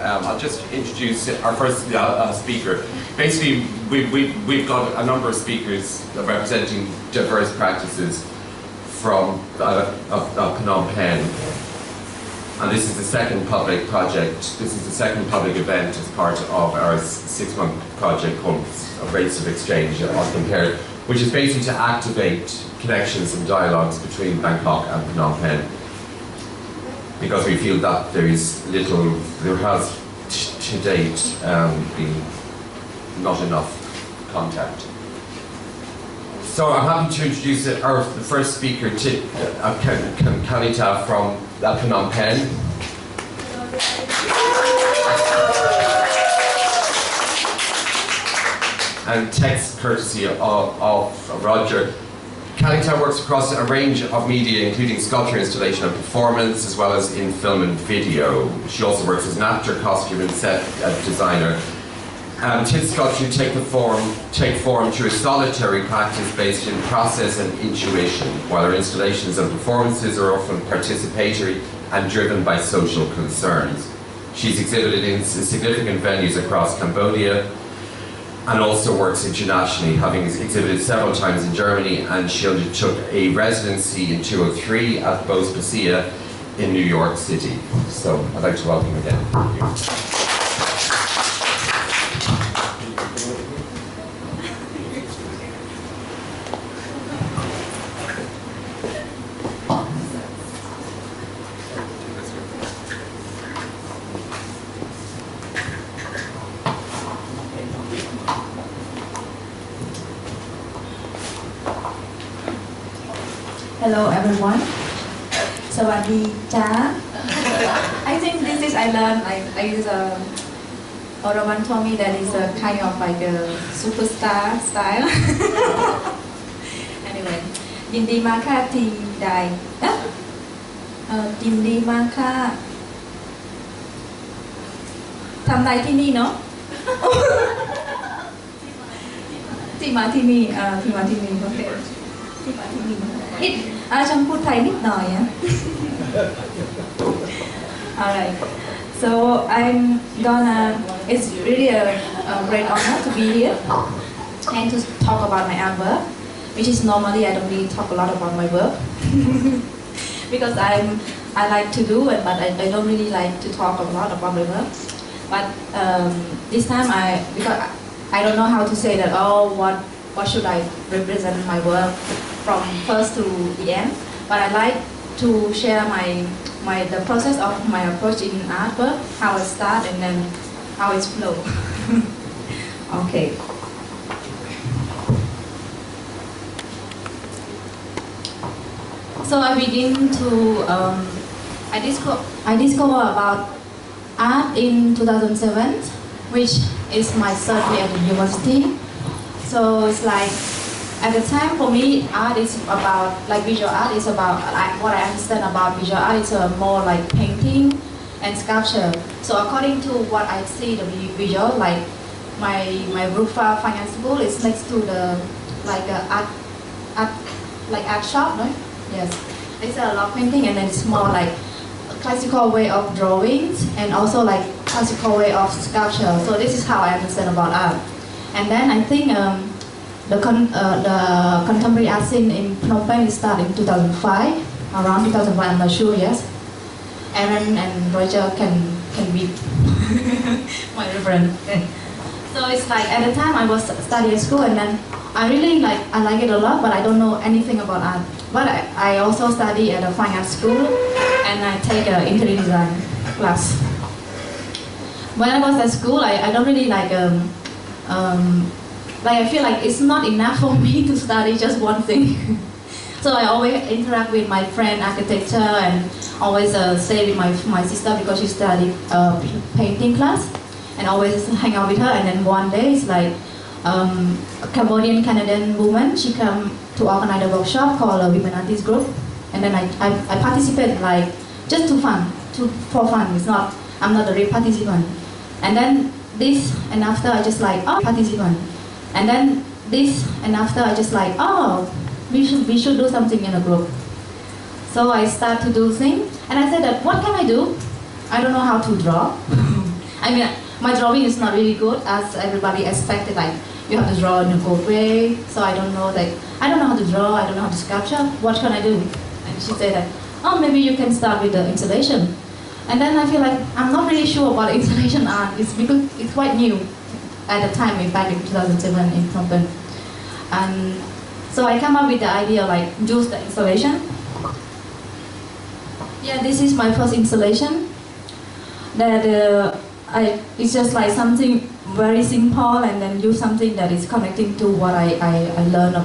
I'll just introduce our first speaker. Basically, we've got a number of speakers representing diverse practices from Phnom Penh. And this is the second public project, this is the second public event as part of our 6-month project called Rates of Exchange Compared, which is basically to activate connections and dialogues between Bangkok and Phnom Penh. Because we feel that there has to date been not enough contact. So I'm happy to introduce the first speaker, Kanita from Phnom Penh. And text courtesy of Roger. Kanita works across a range of media, including sculpture, installation and performance, as well as in film and video. She also works as an actor, costume and set designer. Tits sculpture take form through a solitary practice based in process and intuition, while her installations and performances are often participatory and driven by social concerns. She's exhibited in significant venues across Cambodia and also works internationally, having exhibited several times in Germany, and she undertook a residency in 2003 at Bose Pasia in New York City. So I'd like to welcome again. Thank you. Hello everyone. Sawadee cha. I think this is I learned Oravan told me that it's a kind of like a superstar style. Anyway, Yindi Maka Ti Dai. Yindi Maka Tham Dai Ti Ni no? Ti Ma Ti Ni, Ti Ma Ti Ni, okay. Ti Ma Ti Ni. ฉันพูดไทยนิดหน่อย Alright, so it's really a great honor to be here and to talk about my artwork, which is normally I don't really talk a lot about my work because I like to do it, but I don't really like to talk a lot about my work. But this time because I don't know how to say that. What should I represent my work from first to the end, but I like to share the process of my approach in artwork, how I start and then how it's flow. Okay. So I begin to I discover about art in 2007, which is my third year at the university. So it's like, at the time for me, art is about, like visual art is about, what I understand about visual art is more like painting and sculpture. So according to what I see the visual, like my Rufa Finance School is next to the, like art shop, no? Yes. It's a lot of painting and then it's more like a classical way of drawings and also like classical way of sculpture. So this is how I understand about art. And then I think the contemporary art scene in Phnom Penh started in 2005, around 2005, I'm not sure, yes. Aaron and Roger can be my reference. So it's like at the time I was studying at school and then I like it a lot, but I don't know anything about art. But I also study at a fine art school and I take an interior design class. When I was at school, I don't really like I feel like it's not enough for me to study just one thing. So I always interact with my friend architecture and always stay with my sister because she studied painting class and always hang out with her. And then one day it's like a Cambodian Canadian woman, she come to organize a workshop called a Women Artist Group. And then I participate like just for fun. It's not, I'm not a real participant. And then this and after I just like, oh, participant. And then this and after I just like, oh, we should do something in a group. So I start to do things and I said that what can I do? I don't know how to draw. I mean, my drawing is not really good as everybody expected. Like you have to draw in a good way. So I don't know. Like I don't know how to draw. I don't know how to sculpture. What can I do? And she said that, oh, maybe you can start with the installation. And then I feel like I'm not really sure about installation art. It's because it's quite new at the time, back in 2007 in Phnom Penh. And so I come up with the idea like use the installation. Yeah, this is my first installation. That it's just like something very simple, and then use something that is connecting to what I learned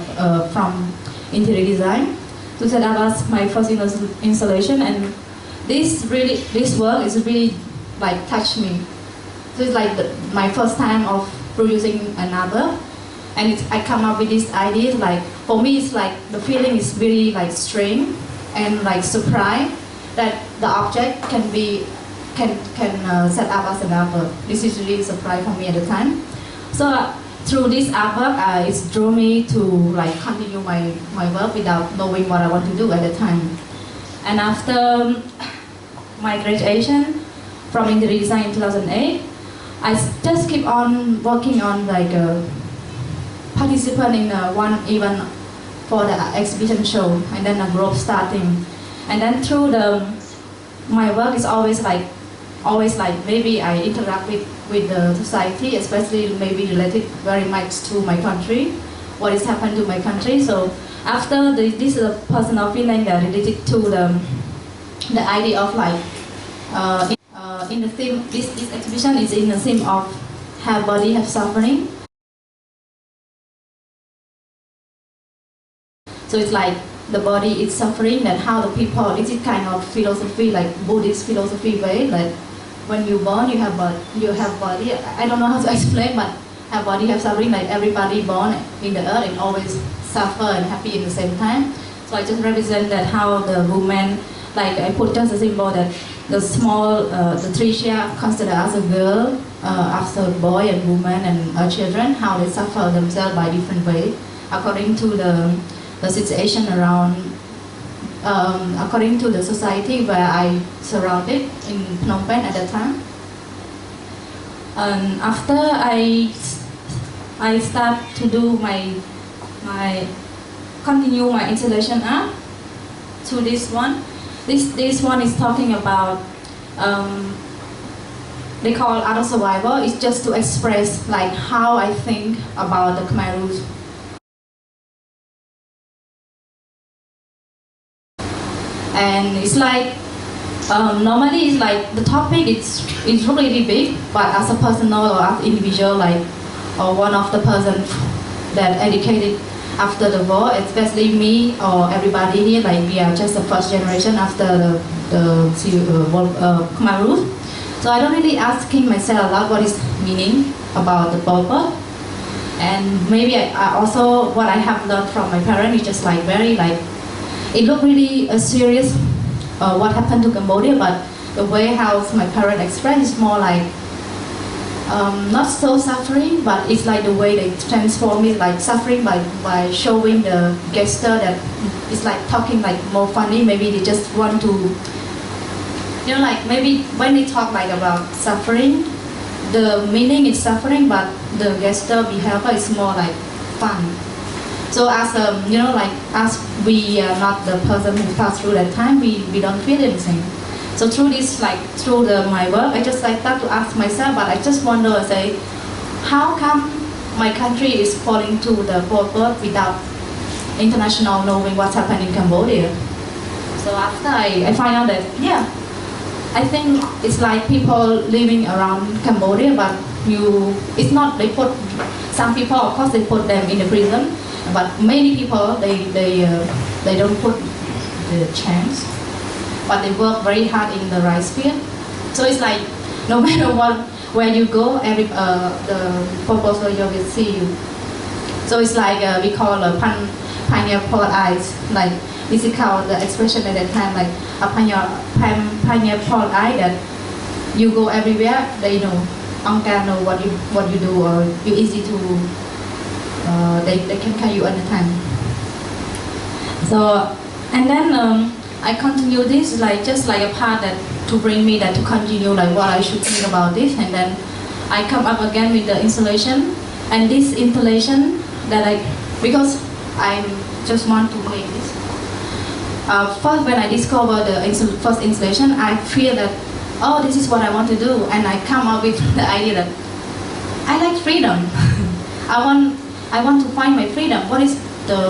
from interior design to set up as my first installation. And this work is really like touched me. So it's like my first time of producing an artwork, and I come up with this idea. Like for me, it's like the feeling is really like strange and like surprise that the object can set up as an artwork. This is really a surprise for me at the time. So through this artwork, it drew me to like continue my work without knowing what I want to do at the time. And after my graduation from interior design in 2008, I just keep on working on like a participant in one event for the exhibition show, and then a group starting. And then through my work is always like maybe I interact with the society, especially maybe related very much to my country, what is happened to my country. So after this is a personal feeling that related to the idea of like in the theme, this exhibition is in the theme of have body, have suffering. So it's like the body is suffering, that how the people, this is kind of philosophy, like Buddhist philosophy way, like when you born, you have body. I don't know how to explain, but have body, have suffering, like everybody born in the earth and always suffer and happy in the same time. So I just represent that how the woman, like I put just a symbol that the small, the three share considered as a girl, after boy and woman and children, how they suffer themselves by different ways, according to the situation around, according to the society where I surrounded in Phnom Penh at that time. And after I start to do continue my installation art to this one. This one is talking about, they call art of survival. It's just to express like how I think about the Khmer roots. And it's like, normally it's like the topic it's really big, but as a personal or as individual, like, or one of the person that educated after the war, especially me or everybody here, like we are just the first generation after the Khmer roots. So I don't really asking myself a lot what is meaning about the Pol Pot. And maybe I also, what I have learned from my parents is just like very like, it looked really serious what happened to Cambodia, but the way how my parents express is more like not so suffering, but it's like the way they transform it, like suffering by showing the gesture that it's like talking like more funny. Maybe they just want to, you know, like maybe when they talk like about suffering, the meaning is suffering, but the gesture behavior is more like fun. So as you know, like as we are not the person who passed through that time, we don't feel anything. So through this, like through my work, I just like start to ask myself, but I just wonder, say, how come my country is falling to the Pol Pot without international knowing what's happening in Cambodia? So after I find out that, yeah, I think it's like people living around Cambodia, but it's not, they put, some people, of course, they put them in the prison, but many people, they don't put the chance. But they work very hard in the rice field. So it's like, no matter what, where you go, the proposal will see you. So it's like we call a pioneer port eyes. Like this is called the expression at that time, like a pioneer port eye, that you go everywhere, they know, Angka know what you do, or you easy to, they can carry you anytime. So, and then I continue this like just like a part that to bring me that to continue like what I should think about this, and then I come up again with the installation, and this installation that because I just want to make this. First, when I discover the first installation, I feel that, oh, this is what I want to do, and I come up with the idea that I like freedom. I want to find my freedom. What is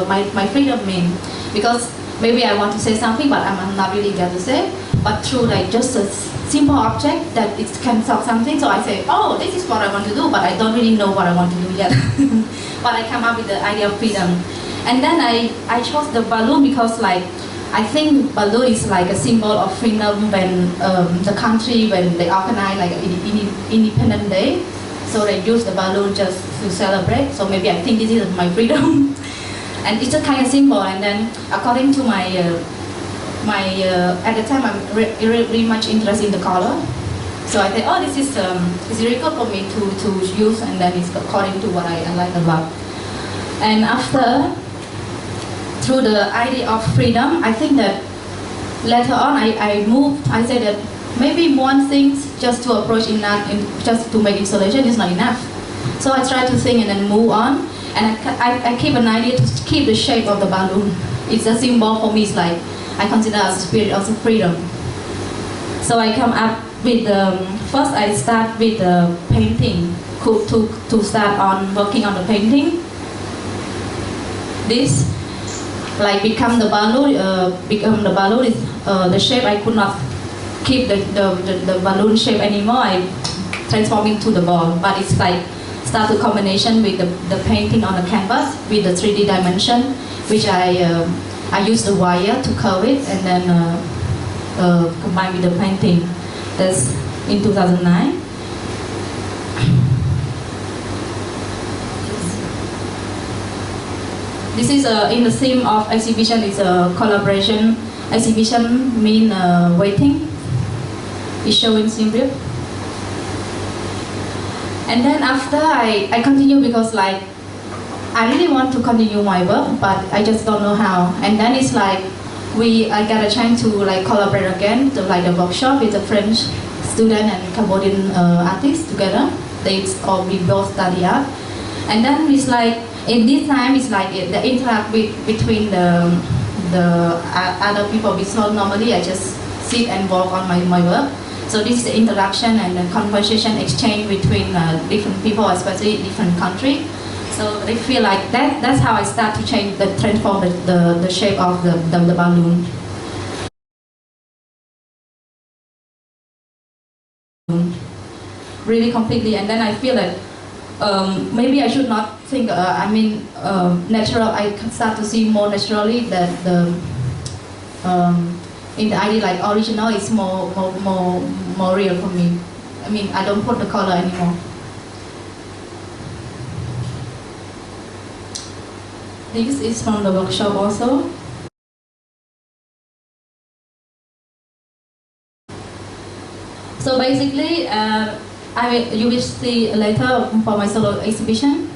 my freedom mean? Because maybe I want to say something, but I'm not really there to say. But through like just a simple object that it can solve something, so I say, oh, this is what I want to do, but I don't really know what I want to do yet. But I come up with the idea of freedom, and then I chose the balloon because like I think balloon is like a symbol of freedom when the country when they organize like Independence Day. So they use the balloon just to celebrate. So maybe I think this is my freedom, and it's a kind of symbol. And then according to my at the time I'm really much interested in the color. So I think, oh, this is it's really good for me to use, and then it's according to what I like a lot. And after through the idea of freedom, I think that later on I moved. I said that maybe one thing just to approach just to make installation is not enough. So I try to think and then move on, and I keep an idea to keep the shape of the balloon. It's a symbol for me. It's like I consider as a spirit of freedom. So I come up with first I start with the painting to start on working on the painting. This like become the balloon. Is the shape I could not keep the balloon shape anymore. I transform into the ball, but it's like start a combination with the painting on the canvas with the 3D dimension, which I use the wire to curve it, and then combine with the painting. That's in 2009. This is in the theme of exhibition. It's a collaboration exhibition. Mean waiting. It's showing symbol. And then after I continue because like I really want to continue my work, but I just don't know how. And then it's like I got a chance to like collaborate again, to like a workshop with a French student and Cambodian artist together. We both study art. And then it's like in this time it's like the interact between the other people. So normally I just sit and work on my work. So this is the interaction and the conversation exchange between different people, especially different countries. So they feel like that's how I start to transform the shape of the balloon. Really completely, and then I feel that maybe I should not think, natural. I start to see more naturally that in the idea like original is more real for me. I mean, I don't put the color anymore. This is from the workshop also. So basically, you will see later for my solo exhibition.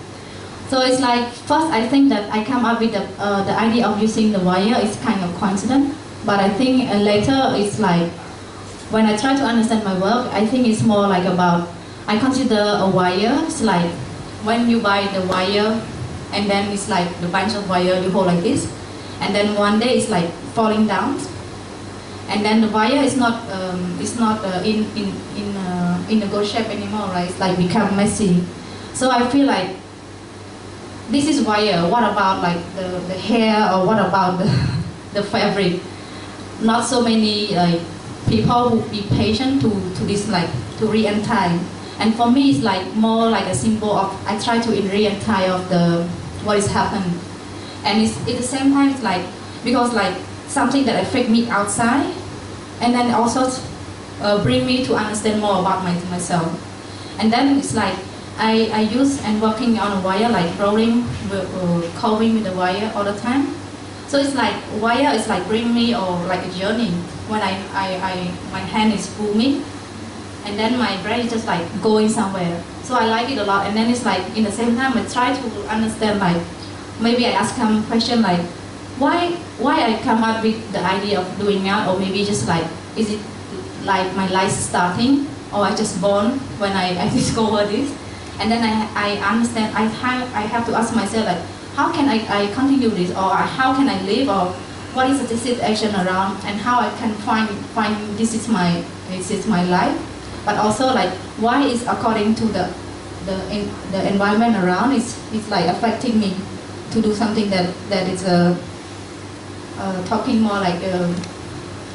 So it's like, first I think that I come up with the idea of using the wire is kind of coincident. But I think later it's like, when I try to understand my work, I think it's more like about, I consider a wire, it's like when you buy the wire, and then it's like the bunch of wire you hold like this, and then one day it's like falling down, and then the wire is not in a good shape anymore, right? It's like become messy. So I feel like this is wire. What about like the hair, or what about the fabric? Not so many like people who be patient to this, like to re-untie. And for me, it's like more like a symbol of I try to re-untie of what is happened. And it's at the same time, it's like because like something that affect me outside, and then also bring me to understand more about myself. And then it's like I use and working on a wire, like rolling, covering with the wire all the time. So it's like wire is like bring me, or like a journey when my hand is moving, and then my brain is just like going somewhere. So I like it a lot. And then it's like in the same time I try to understand, like maybe I ask some question like why I come up with the idea of doing art, or maybe just like is it like my life starting, or I just born when I discover this. And then I understand, I have to ask myself, like, how can I continue this, or how can I live, or what is the situation around, and how I can find this is my life. But also, like, why is according to the environment around, it's like affecting me to do something that is talking more like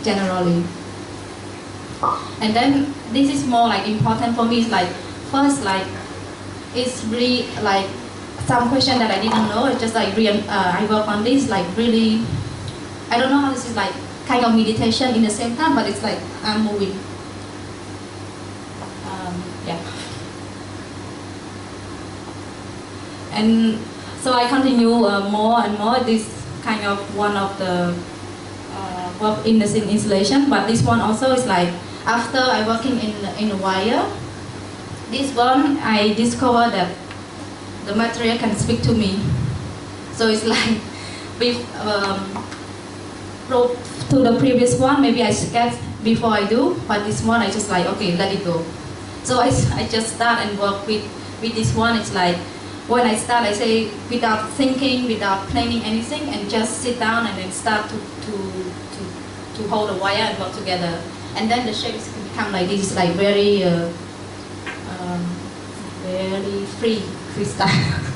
generally. And then this is more like important for me. It's like, first, like, it's really like some question that I didn't know. It's just like I work on this, like, really, I don't know how this is, like kind of meditation in the same time, but it's like I'm moving. Yeah. And so I continue more and more. This kind of one of the work in the installation, but this one also is like after I working in the wire. This one I discovered that the material can speak to me. So it's like with to the previous one, maybe I sketch before I do, but this one I just like, okay, let it go. So I just start and work with this one. It's like when I start, I say without thinking, without planning anything, and just sit down and then start to hold the wire and work together. And then the shapes can become like this, like very very freestyle.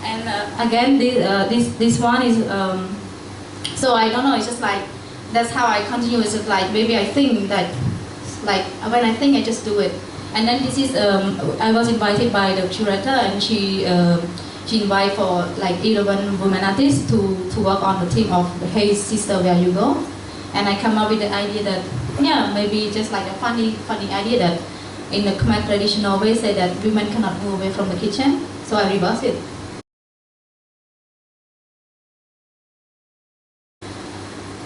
And again, this one is so I don't know. It's just like that's how I continue. It's just like maybe I think that, like when I think I just do it. And then this is I was invited by the curator, and she invited for like 11 women artists to work on the theme of Hey Sister Where You Go. And I come up with the idea that, yeah, maybe just like a funny idea that in the Khmer traditional way say that women cannot move away from the kitchen. So I reverse it.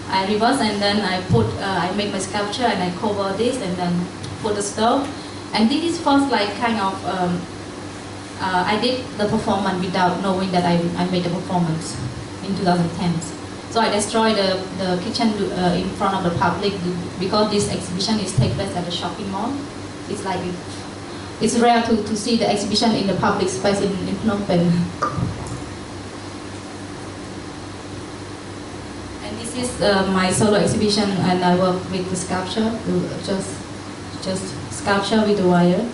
I reverse, and then I make my sculpture and I cover this and then put the stove. And this is first like kind of, I did the performance without knowing that I made the performance in 2010. So I destroyed the kitchen in front of the public because this exhibition is take place at the shopping mall. It's like, it's rare to see the exhibition in the public space in Phnom Penh. And this is my solo exhibition, and I work with the sculpture, just sculpture with the wire.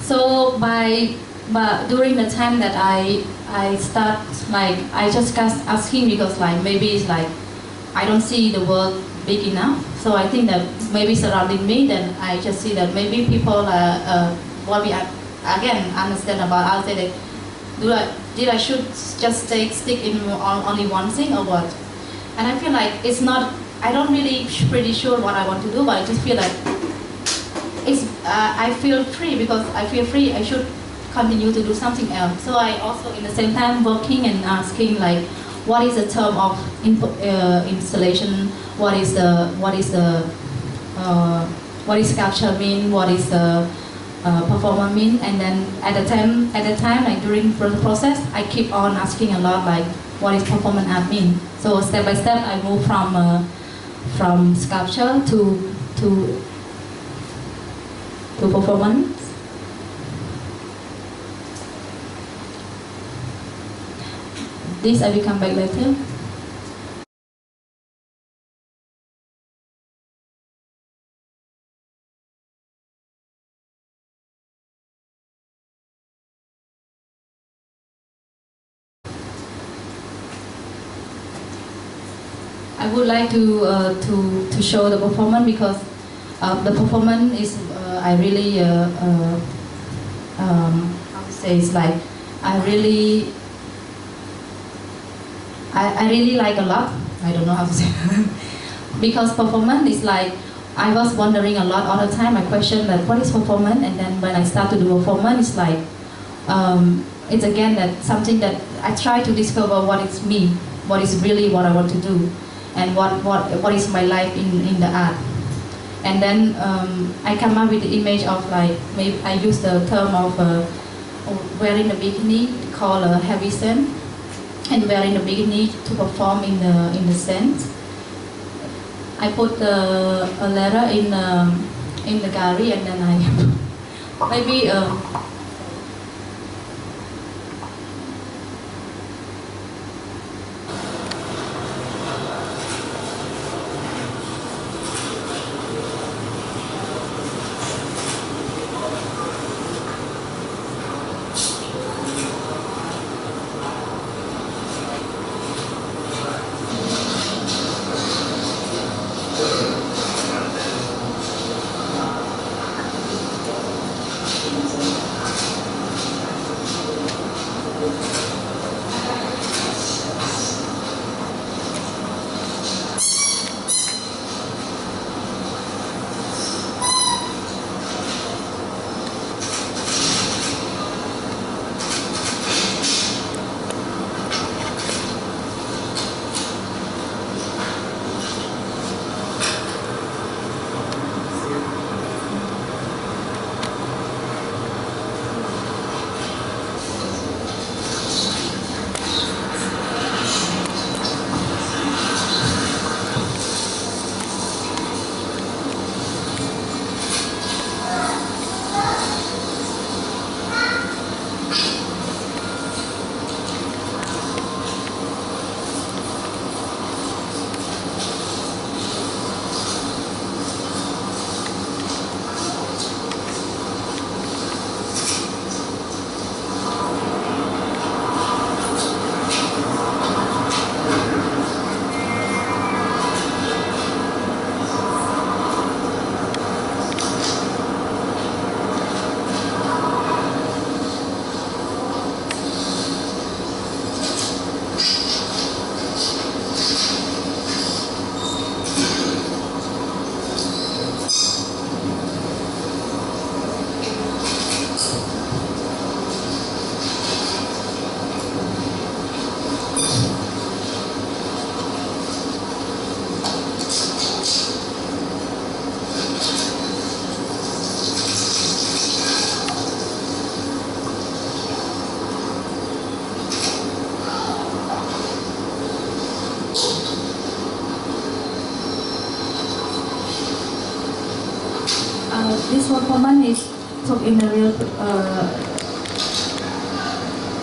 So during the time that I start, like I just ask him because like maybe it's like I don't see the world big enough. So I think that maybe surrounding me, then I just see that maybe people what we again understand about. I'll say that did I should just stick in only one thing or what? And I feel like it's not. I don't really pretty sure what I want to do, but I just feel like it's, I feel free because I feel free. I should continue to do something else. So I also, in the same time, working and asking like, what is the term of installation? What is sculpture mean? What is the performance mean? And then at the time, like during the process, I keep on asking a lot like, what is performance art mean? So step by step, I move from sculpture to performance. This I will come back later. I would like to show the performance because the performance is I really how to say, it's like I really like a lot. I don't know how to say because performance is like I was wondering a lot all the time. I question that what is performance, and then when I start to do performance, it's like it's again that something that I try to discover what it's me, what is really what I want to do, and what is my life in the art. And then I come up with the image of like maybe I use the term of wearing the bikini called a heavy scent, and wearing the bikini to perform in the scent. I put a letter in the gallery, and then I maybe. This performance is took in a real.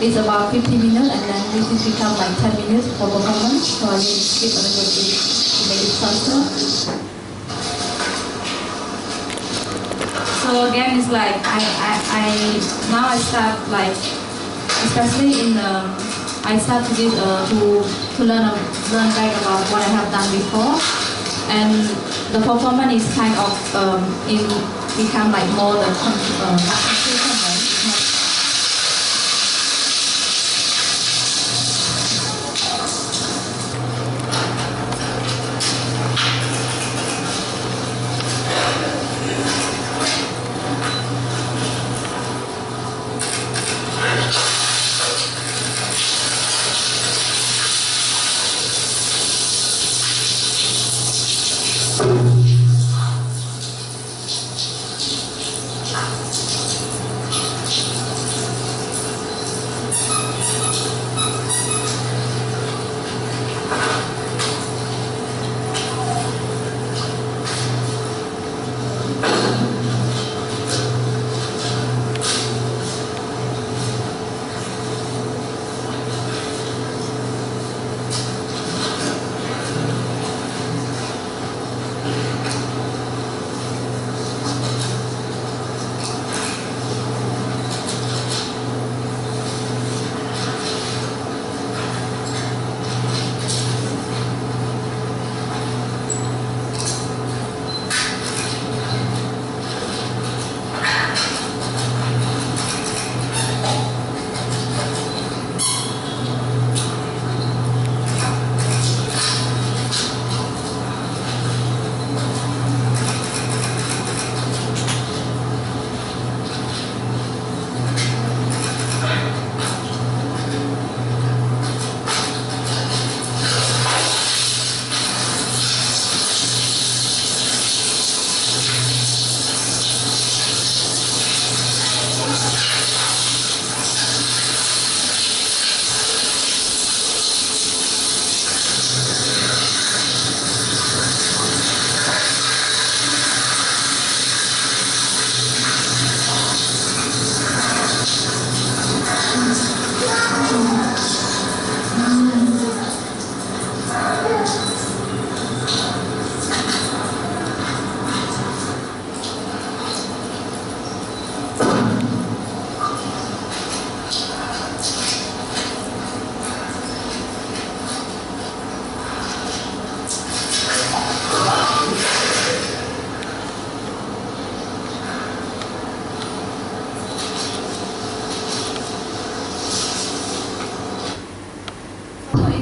It's about 50 minutes, and then this is become like 10 minutes for performance. So I will skip a little bit to make it faster. So again, it's like now I start like, especially in I start to give to learn back about what I have done before, and the performance is kind of become like more the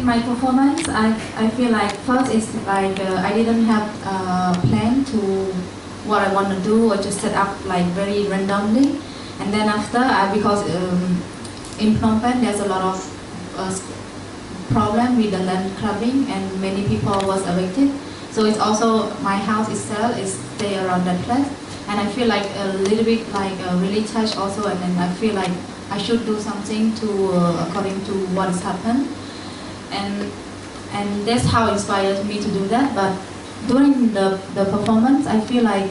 my performance, I feel like first it's like I didn't have a plan to what I want to do or just set up like very randomly. And then after, because in Phnom Penh there's a lot of problem with the land grabbing and many people was evicted. So it's also my house itself is stay around that place. And I feel like a little bit like really touched also, and then I feel like I should do something to according to what has happened. And that's how inspired me to do that. But during the performance, I feel like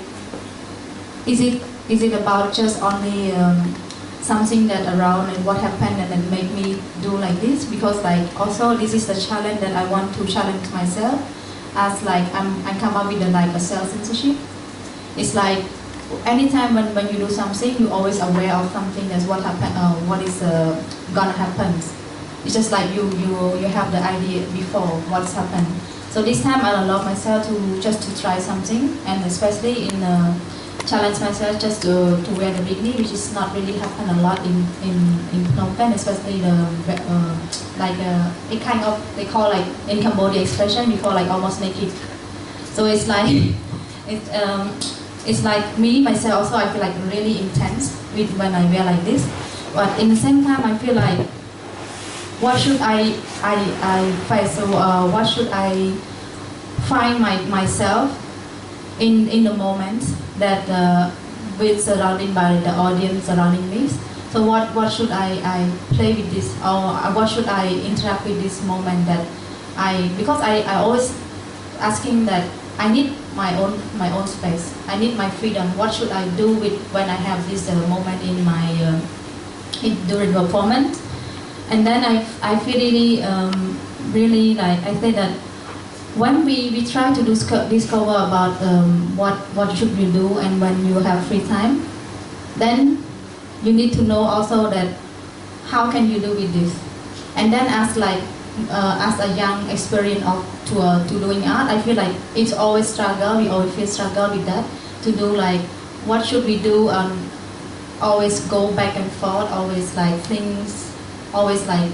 is it about just only something that around and what happened and then make me do like this? Because like also this is the challenge that I want to challenge myself, as like I come up with like a self-censorship. It's like anytime when you do something, you're always aware of something that's what happened, what is gonna happen. It's just like you have the idea before what's happened. So this time I allow myself to just to try something, and especially in challenge myself just to wear the bikini, which is not really happen a lot in Phnom Penh, especially the like a kind of they call like in Cambodia expression before like almost naked. So it's like it's like me myself also I feel like really intense with when I wear like this, but in the same time I feel like what should I face? So what should I find myself in the moment that with surrounded by the audience surrounding me? So what should I play with this, or what should I interact with this moment that because I always asking that I need my own space. I need my freedom. What should I do with when I have this moment in my during performance? And then I feel really like I say that when we try to discover about what should we do and when you have free time, then you need to know also that how can you do with this. And then as a young experience of to doing art, I feel like it's always struggle. We always feel struggle with that to do like what should we do, always go back and forth, always like things, always like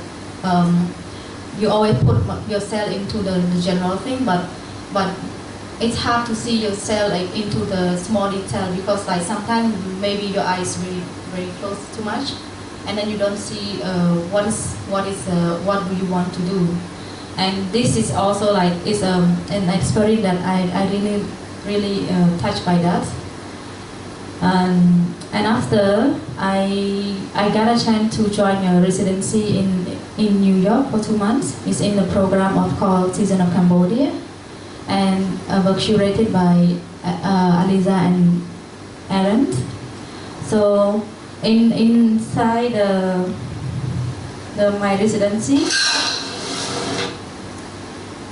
you always put yourself into the general thing, but it's hard to see yourself like into the small detail, because like sometimes maybe your eyes really very close too much, and then you don't see what do you want to do. And this is also like it's an experience that I really touched by that. And after I got a chance to join a residency in New York for 2 months. It's in the program called Season of Cambodia, and was curated by Aliza and Aaron. So inside my residency.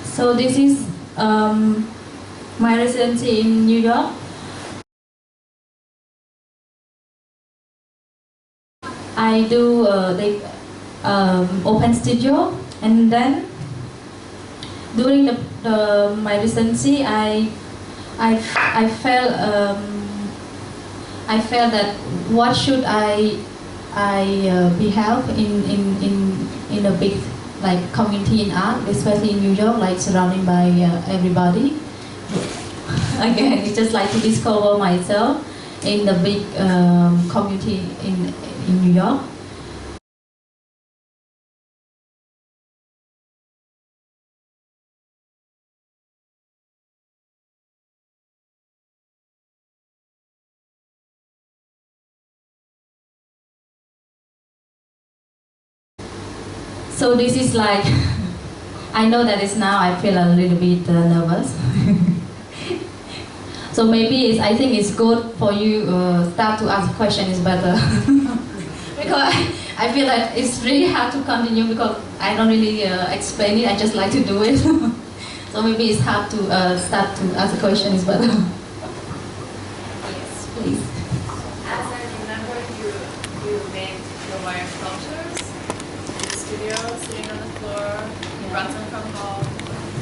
So this is my residency in New York. I do the open studio, and then during my residency, I felt that what should I be help in a big like community in art, especially in New York, like surrounded by everybody. Again, it's just like to discover myself in the big community in New York. So this is like, I know that it's now I feel a little bit nervous. So maybe I think it's good for you start to ask question is better. Because I feel like it's really hard to continue because I don't really explain it, I just like to do it. So maybe it's hard to start to ask a question is better. Yes, please. As I remember, you made your wire sculptures in the studio, sitting on the floor, you brought them from home,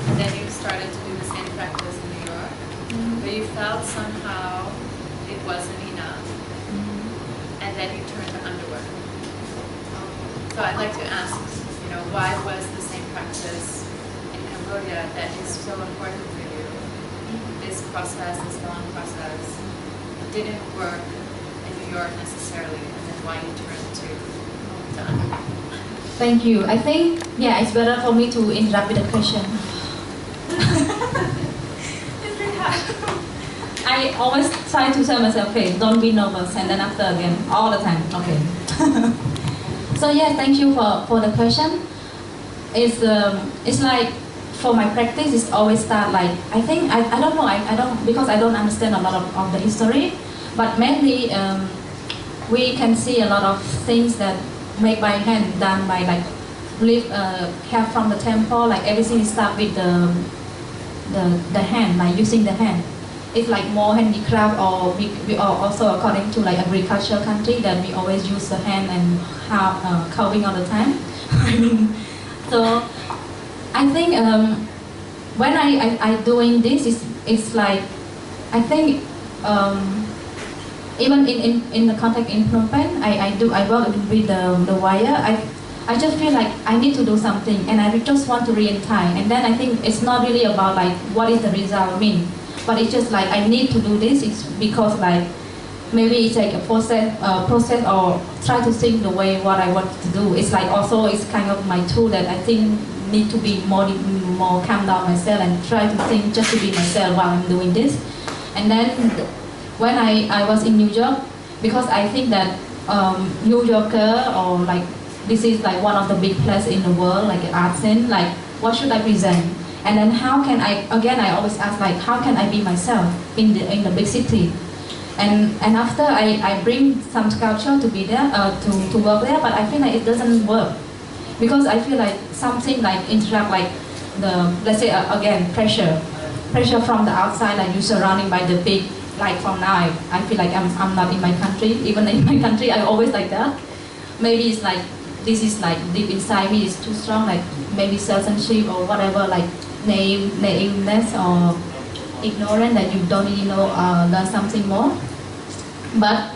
and then you started to do the same practice in New York. But you felt somehow it wasn't enough, and then you turned to underwear. So I'd like to ask, why was the same practice area that is so important for you, this process, this long process, didn't work in New York necessarily, and then why you turned to Penh? Thank you. I think, yeah, it's better for me to interrupt with a question. It's really hard. I always try to tell myself, okay, don't be nervous, and then after again, all the time, okay. So yeah, thank you for the question. It's like, for my practice, it's always start like, I think, I don't know, I don't, because I don't understand a lot of the history, but mainly we can see a lot of things that made by hand, done by like, have from the temple, like everything is start with the hand, like using the hand. It's like more handicraft, or we are also according to like agricultural country that we always use the hand and carving all the time. So I think when I doing this, it's like, I think even in the context in Phnom Penh, I work with the wire. I just feel like I need to do something, and I just want to re-tie. And then I think it's not really about like what is the result mean, but it's just like I need to do this. It's because like maybe it's like a process or try to think the way what I want to do. It's like also it's kind of my tool that I think need to be more calm down myself and try to think just to be myself while I'm doing this. And then when I was in New York, because I think that New Yorker, or like this is like one of the big places in the world, like art scene, like what should I present? And then how can I always ask like, how can I be myself in the big city? And after I bring some sculpture to be there, to work there, but I feel like it doesn't work. Because I feel like something like interact like let's say again, pressure from the outside, like you surrounding by the big, like from now, I feel like I'm not in my country. Even in my country, I always like that. Maybe it's like, this is like deep inside me, it's too strong, like maybe censorship or whatever, like naiveness or ignorant that you don't really know, learn something more. But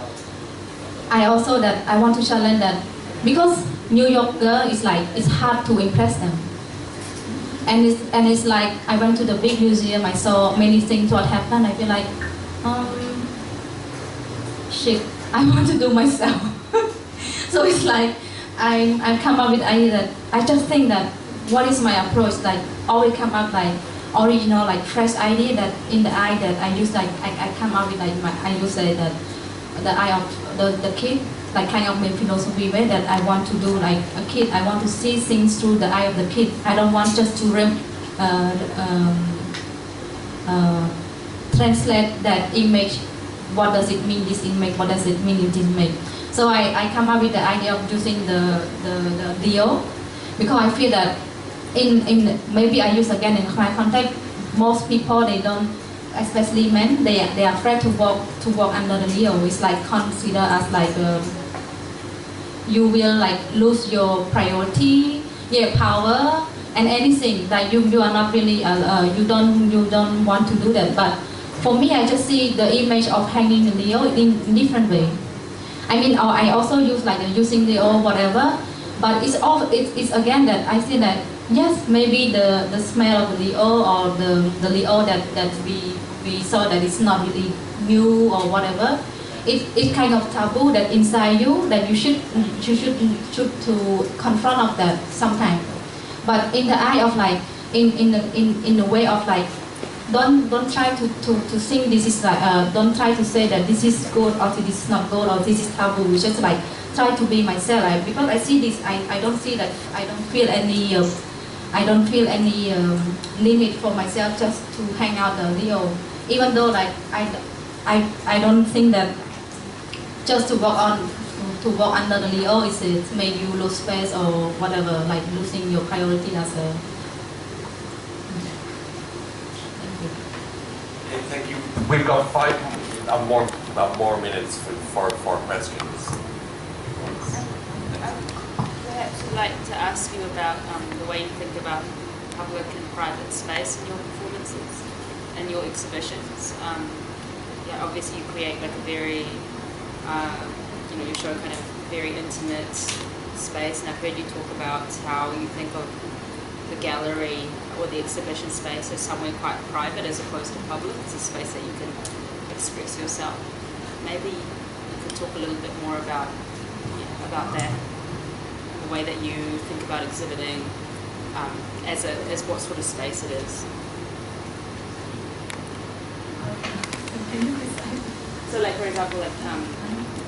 I also that I want to challenge that, because New York girl is like, it's hard to impress them. And it's like, I went to the big museum, I saw many things what happened, I feel like, shit, I want to do myself. So it's like, I come up with idea that, I just think that, what is my approach, like, always come up like, original, like, fresh idea that, in the eye that I use, like, I come up with, like, I use say that, the eye of the kid, like, kind of my philosophy way that I want to do, like, a kid, I want to see things through the eye of the kid. I don't want just to translate that image, what does it mean, this image, what does it mean, this image. So I come up with the idea of using the Leo, because I feel that in maybe I use again in my context, most people they don't, especially men, they are afraid to walk under the Leo. It's like consider as like you will like lose your priority, your power, and anything that you are not really you don't want to do that. But for me, I just see the image of hanging the Leo in different way. I mean, I also use like using Leo whatever, but it's again that I see that yes, maybe the smell of the Leo or the Leo that we saw that it's not really new or whatever. It's kind of taboo that inside you that you should to confront of that sometime. But in the eye of like in the way of like don't try to think this is like don't try to say that this is good or this is not good or this is taboo. Just like try to be myself. Because I see this, I don't see that I don't feel any limit for myself just to hang out the Leo. Even though like I don't think that just to walk under the Leo is it made you lose space or whatever, like losing your priority as a. Okay, thank you. We've got five more minutes for questions. I'd like to ask you about the way you think about public and private space in your performances and your exhibitions. Yeah, obviously you create like a very, you show kind of very intimate space, and I've heard you talk about how you think of the gallery or the exhibition space as somewhere quite private as opposed to public. It's a space that you can express yourself. Maybe you could talk a little bit more about that, the way that you think about exhibiting as what sort of space it is. So, like for example, like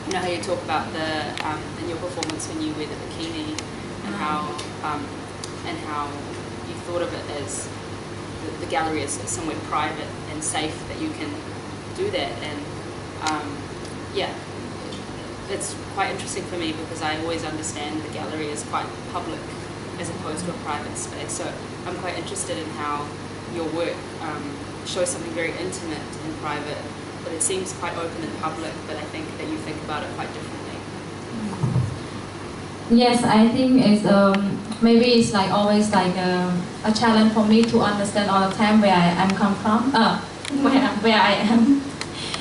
you know how you talk about the in your performance when you wear the bikini, and how you thought of it as the gallery is somewhere private and safe that you can do that, and yeah, it's quite interesting for me because I always understand the gallery is quite public as opposed to a private space. So I'm quite interested in how your work shows something very intimate and private, but it seems quite open and public, but I think that you think about it quite differently. Yes, I think it's maybe it's like always like a challenge for me to understand all the time where I am come from, where I am,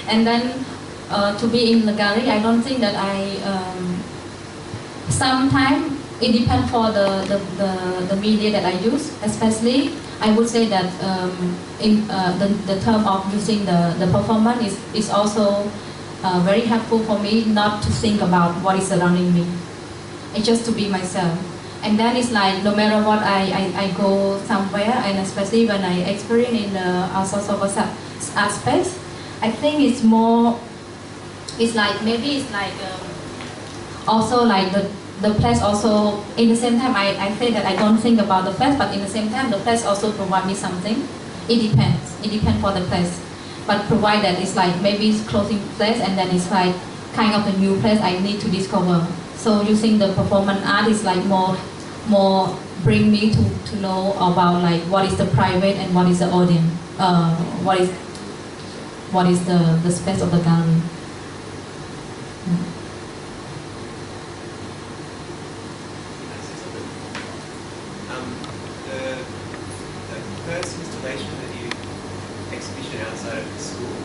and then to be in the gallery. I don't think that I sometimes it depends for the media that I use, especially. I would say that in the term of using the performance is also very helpful for me not to think about what is surrounding me. It's just to be myself. And then it's like no matter what I go somewhere, and especially when I experience in the sort of art space, I think it's more, it's like maybe it's like also like the place also, in the same time I say that I don't think about the place, but in the same time the place also provide me something. It depends for the place, but provide that it's like maybe it's closing place and then it's like kind of a new place I need to discover. So using the performance art is like more bring me to know about like what is the private and what is the audience, what is the space of the gallery. The first installation that you exhibition outside of the school,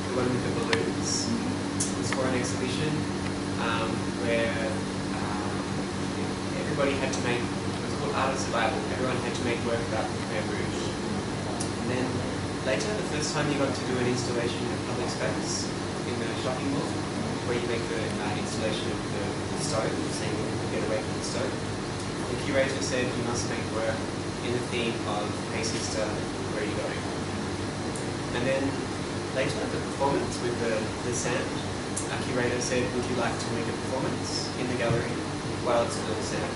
the one with the balloons, was for an exhibition where everybody had to make, it was called Art of Survival, everyone had to make work about the Khmer Rouge. And then later, the first time you got to do an installation in a public space, in the shopping mall, where you make the installation of the stove, saying get away from the stove, the curator said you must make work in the theme of Hey Sister, Where Are You Going? And then later, the performance with the sand, our curator said, would you like to make a performance in the gallery while it's still sand?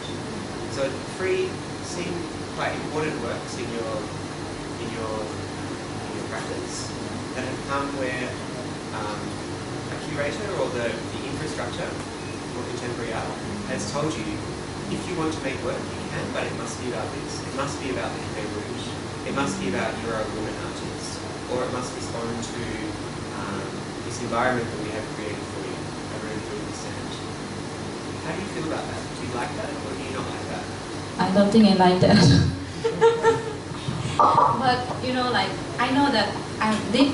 So 3 seem quite important works in your practice that have come where a curator or the infrastructure for contemporary art has told you, if you want to make work, you can, but it must be about this. It must be about the Khmer Rouge. It must be about you're a woman artist. Or it must respond to this environment that we have created for you, a room filled with sand. How do you feel about that? Do you like that or do you not like that? I don't think I like that. But you know, like I know that I did.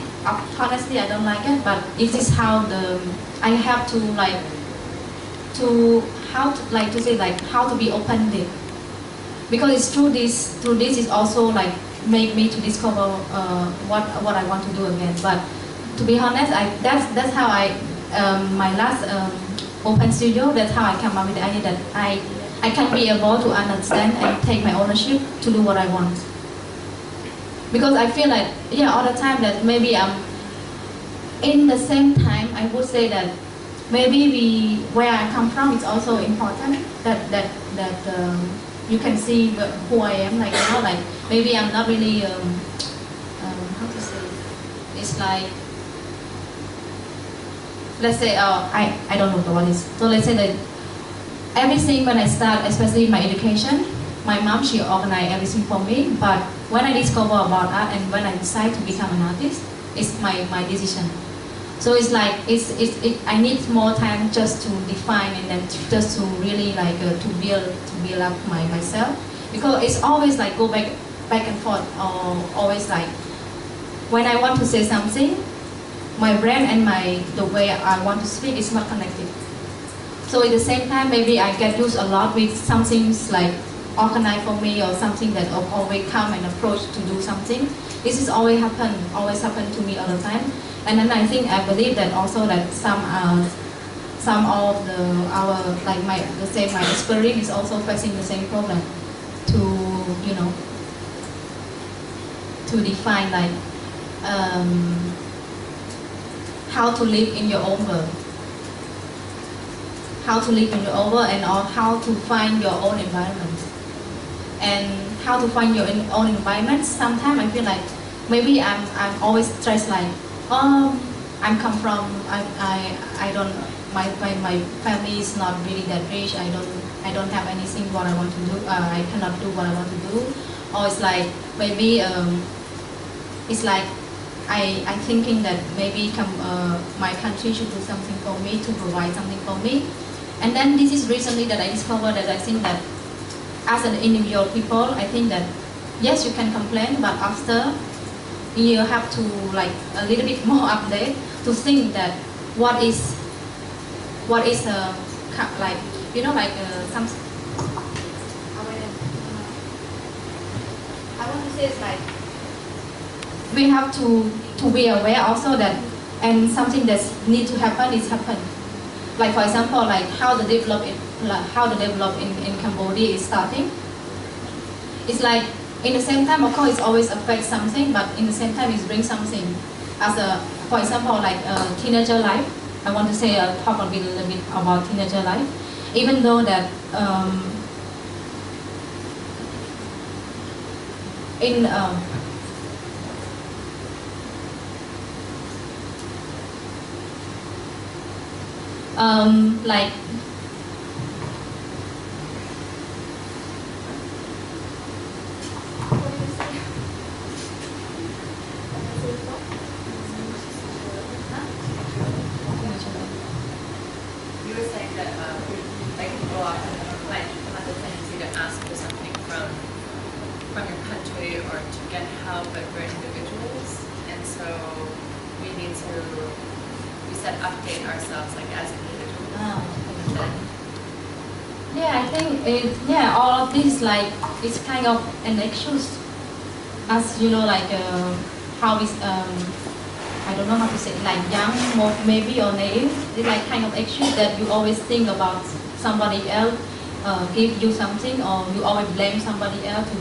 Honestly, I don't like it. But it is how I have to like to how to like to say like how to be open it, because it's through this is also like make me to discover what I want to do again. But to be honest, that's how I my last open studio, that's how I come up with the idea that I can be able to understand and take my ownership to do what I want. Because I feel like, yeah, all the time that maybe in the same time, I would say that maybe where I come from is also important, that you can see who I am, like, you know, like maybe I'm not really, how to say, it's like, let's say, I don't know what it is. So let's say that everything when I start, especially in my education, my mom, she organized everything for me, but when I discover about art and when I decide to become an artist, it's my decision. So it's like, I need more time just to define and then just to really like to build up myself, because it's always like go back and forth, or always like when I want to say something, my brain and the way I want to speak is not connected. So at the same time, maybe I get used a lot with some things like organize for me or something that always come and approach to do something. This is always happen to me all the time. And then I believe that also that some of my experience is also facing the same problem to to define like how to live in your own world, and or how to find your own environment. And how to find your own environment. Sometimes I feel like maybe I'm always stressed like, I'm come from I don't my family is not really that rich. I don't have anything what I want to do. I cannot do what I want to do. Or it's like maybe it's like I thinking that maybe my country should do something for me, to provide something for me. And then this is recently that I discovered that I think that as an individual people, I think that yes, you can complain, but after you have to like a little bit more update to think that what is like some. I want to say it's like we have to be aware also that and something that need to happen is happen. Like for example, like how the develop in Cambodia is starting. It's like in the same time, of course, it always affects something, but in the same time, it brings something. For example, like teenager life. I want to say talk a little bit about teenager life. Even though that like You were saying that like people often might have the tendency to ask for something from your country or to get help, but we're individuals, and so we need to, we said, update ourselves like as individuals. Then, yeah, I think all of this like it's kind of an excuse, as you know, like how is I don't know how to say it, like young, more maybe or naive. It's like kind of excuse that you always think about somebody else give you something, or you always blame somebody else to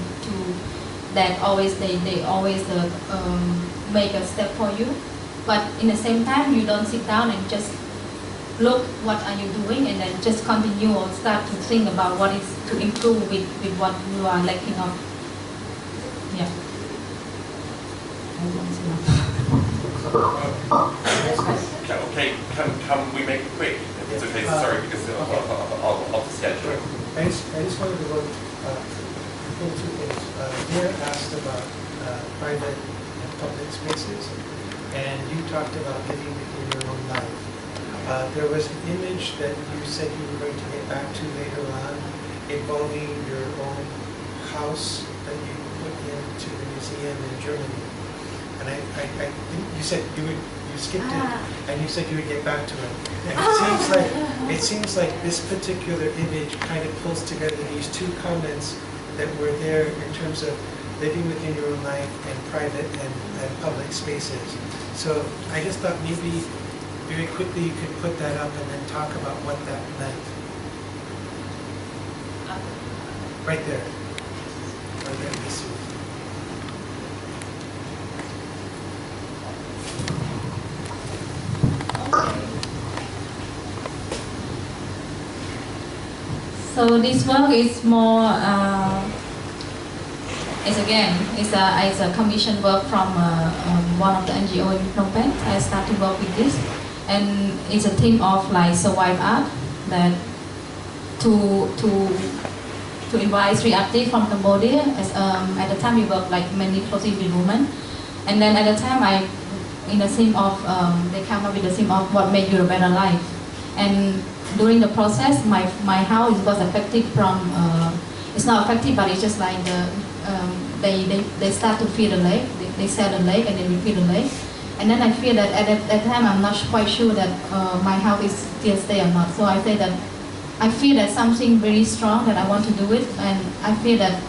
that always they always make a step for you. But in the same time, you don't sit down and just look what are you doing and then just continue or start to think about what is to improve with what you are lacking of. Yeah. Okay, can we make it quick? If it's okay, sorry, because of the schedule. I just wanted to look into two things. Mira asked about private and public spaces, and you talked about living within your own life. There was an image that you said you were going to get back to later on involving your own house that you put into the museum in Germany. And I think you said you skipped it, and you said you would get back to it. And it seems like this particular image kind of pulls together these two comments that were there in terms of living within your own life and private and public spaces. So I just thought maybe very quickly you could put that up and then talk about what that meant. Right there. Right there, this one. So this work is more, it's a commission work from one of the NGO in Phnom Penh. I started work with this, and it's a theme of like survive art, that to invite street artists from Cambodia. At the time we work like mainly closely with women, and then at the time in the theme of they come up with the theme of what made you a better life. And during the process, my house was affected from, it's not affected, but it's just like they start to feel the lake, they sell the lake and then refill the lake. And then I feel that at that time I'm not quite sure that my house is still stay or not. So I say that I feel that something very strong that I want to do it, and I feel that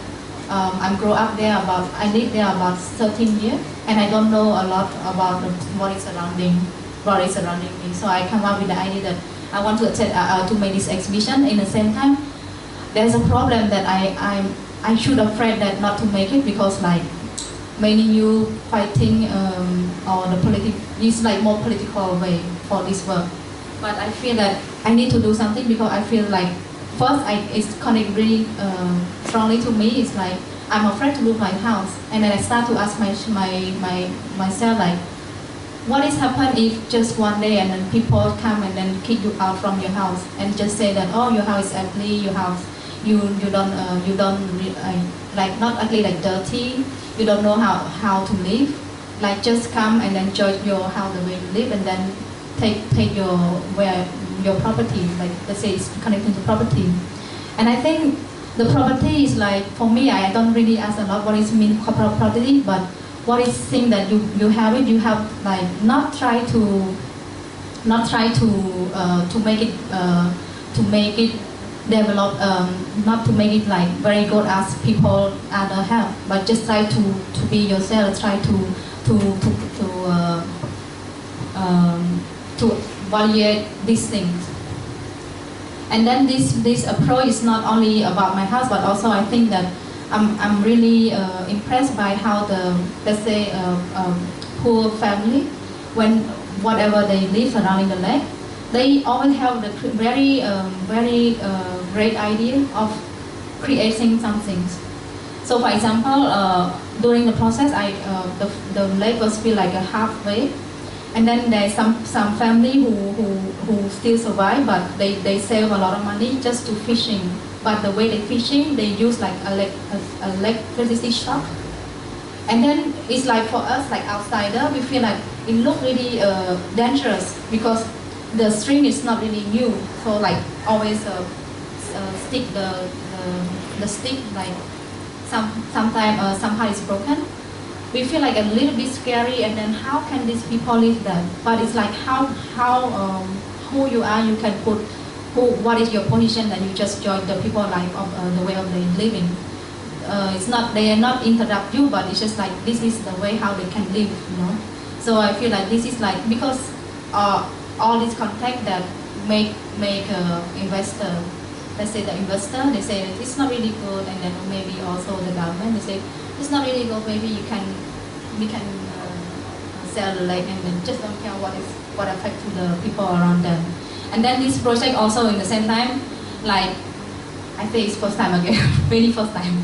I'm grow up there I live there about 13 years, and I don't know a lot about what is surrounding me. So I come up with the idea that I want to make this exhibition. In the same time, there's a problem that I should afraid that not to make it because like many you fighting or the is like more political way for this work. But I feel that I need to do something because I feel like first it's connected really strongly to me. It's like I'm afraid to lose my house, and then I start to ask myself like, what is happen if just one day and then people come and then kick you out from your house and just say that, oh, your house is ugly, your house you don't like not ugly, like dirty, you don't know how to live, like just come and then judge your house the way you live and then take your property, like let's say it's connected to property. And I think the property is like, for me, I don't really ask a lot what is mean property, but what is thing that you have it, you have like not try to make it develop, not to make it like very good as people other have, but just try to be yourself, try to evaluate these things. And then this approach is not only about my house, but also I think that I'm really impressed by how the, let's say, poor family, when whatever they live surrounding the lake, they always have the very great idea of creating some things. So for example, during the process, the lake was feel like a halfway, and then there's some family who still survive, but they save a lot of money just to fishing. But the way they fishing, they use like electricity shock. And then it's like for us, like outsider, we feel like it look really dangerous because the string is not really new. So like always stick the stick, like sometimes somehow it's broken. We feel like a little bit scary, and then how can these people live there? But it's like how who you are, you can put what is your position, that you just join the people life of the way of their living. It's not, they are not interrupt you, but it's just like this is the way how they can live, you know. So I feel like this is like, because all this contact that make investor, let's say the investor, they say it's not really good, and then maybe also the government, they say it's not really good, maybe we can sell the lake, and then just don't care what affect to the people around them. And then this project also in the same time, like I think it's first time again, really first time,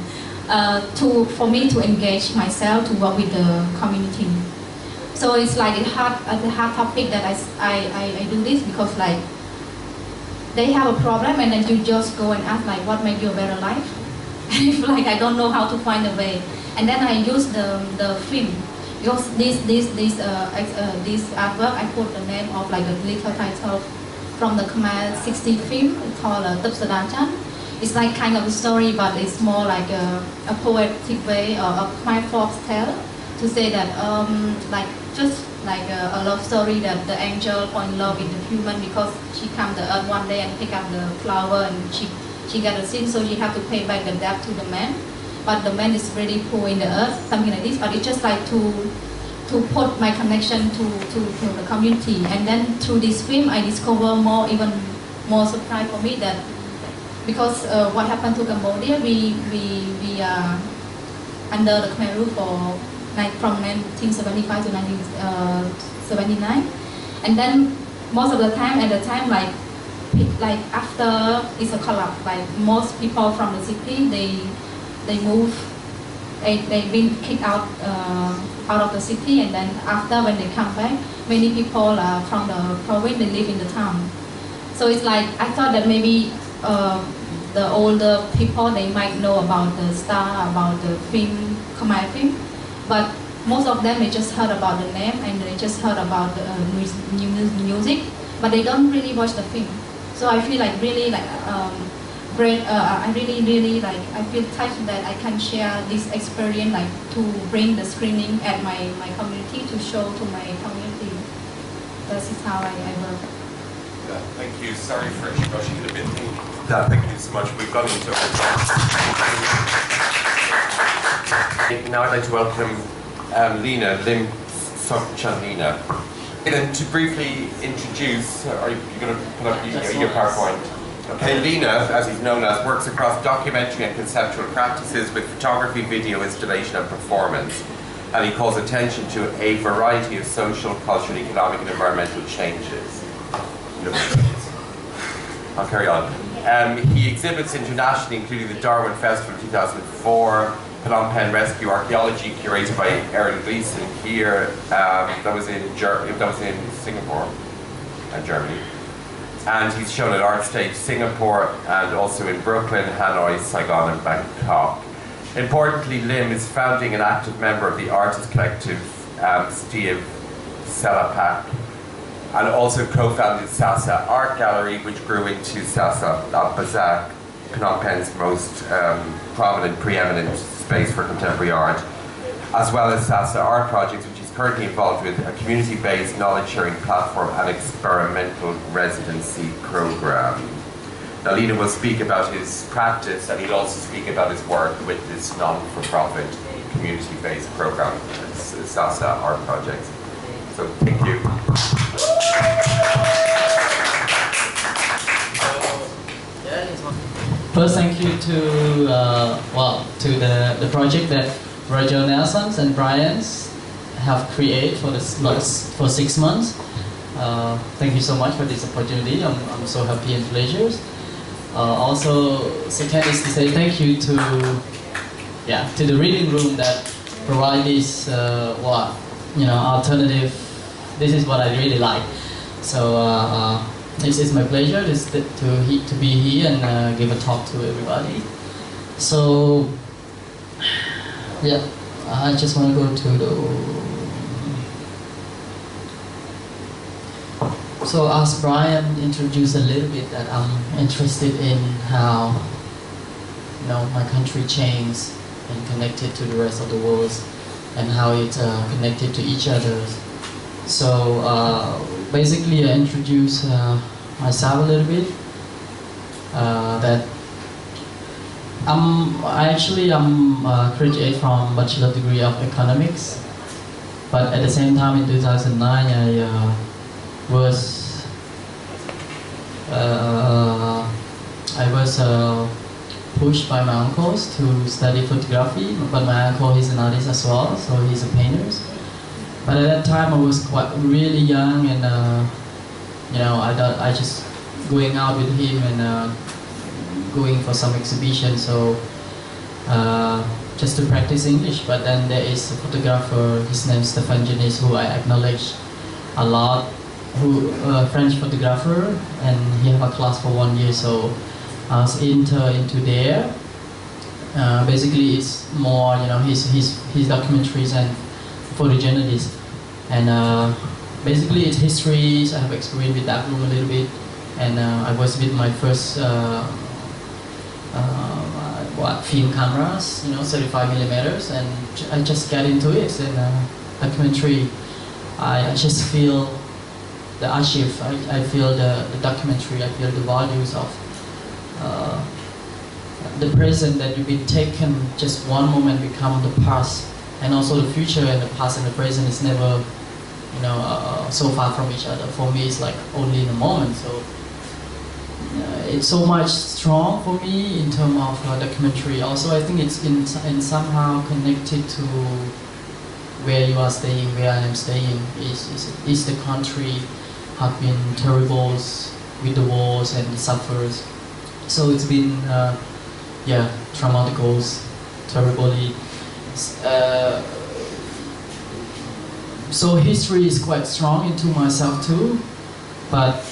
for me to engage myself to work with the community. So it's like a hard topic that I do this because like they have a problem, and then you just go and ask like what make you a better life. And if like I don't know how to find a way, and then I use the film, because this artwork, I put the name of like a little title from the Khmer 60 film called Divergent. It's like kind of a story, but it's more like a poetic way or a Khmer folk tale to say that like just like a love story, that the angel fall in love with the human because she come to earth one day and pick up the flower, and she got a sin, so she have to pay back the debt to the man. But the man is really poor in the earth, something like this. But it's just like to put my connection to the community. And then through this film, I discover even more surprise for me, that because what happened to Cambodia, we are under the Khmer rule for from 1975 to 1979, and then most of the time, at the time, like after it's a collapse, like most people from the city, they move, they've been kicked out of the city, and then after when they come back, many people from the province, they live in the town. So it's like I thought that maybe the older people, they might know about the star, about the film, Khmer film, but most of them, they just heard about the name and they just heard about the music, but they don't really watch the film. So I feel like really like great. I really like, I feel touched that I can share this experience, like to bring the screening at my community, to show to my community. This is how I work. Thank you. Sorry for rushing it a bit. Thank you so much. We've gone into now I'd like to welcome Lena Lim Sokchanlina. And to briefly introduce, are you going to put up your PowerPoint? Okay, Lena, as he's known as, works across documentary and conceptual practices with photography, video, installation and performance. And he calls attention to a variety of social, cultural, economic and environmental changes. I'll carry on. He exhibits internationally, including the Darwin Festival 2004, Phnom Penh Rescue Archaeology, curated by Erin Gleeson here. That was in Singapore and Germany. And he's shown at ArtStage Singapore and also in Brooklyn, Hanoi, Saigon and Bangkok. Importantly, Lim is founding and active member of the artist collective Steve Selapak, and also co-founded Sasa Art Gallery, which grew into Sasa Al Bazak, Phnom Penh's most prominent, preeminent space for contemporary art, as well as Sasa Art Projects, which is currently involved with a community-based knowledge-sharing platform and experimental residency program. Now, Lena will speak about his practice, and he'll also speak about his work with this non-for-profit community-based program, Sasa Art Projects. So, thank you. First, thank you to the project that Roger Nelsons and Brian's have created for for 6 months. Thank you so much for this opportunity. I'm so happy and pleasured. Also, second is to say thank you to the reading room that provide this alternative. This is what I really like. So it's my pleasure to be here and give a talk to everybody. So I just want to go to the. So as Brian introduced a little bit, that I'm interested in how my country changed and connected to the rest of the world, and how it's connected to each other. So basically, I introduce myself a little bit. That I'm graduate from bachelor degree of economics, but at the same time in 2009 I was pushed by my uncles to study photography, but my uncle is an artist as well, so he's a painter. But at that time I was really young, and I just going out with him and going for some exhibition, so just to practice English. But then there is a photographer, his name is Stefan Genis, who I acknowledge a lot, who French photographer, and he have a class for 1 year, so I was into there. Basically, it's more his documentaries and photojournalist, and basically it's histories. I have experience with that room a little bit, and I was with my first film cameras, 35 millimeters, and I just get into it. And documentary, I just feel the archive. I feel the documentary. I feel the values of the present that you've been taken. Just one moment become the past, and also the future and the past and the present is never, so far from each other. For me, it's like only in a moment. So it's so much strong for me in terms of documentary. Also, I think it's in somehow connected to where you are staying, where I am staying. Is the country have been terrible with the wars and the suffers. So it's been traumatic, terribly. So history is quite strong into myself too, but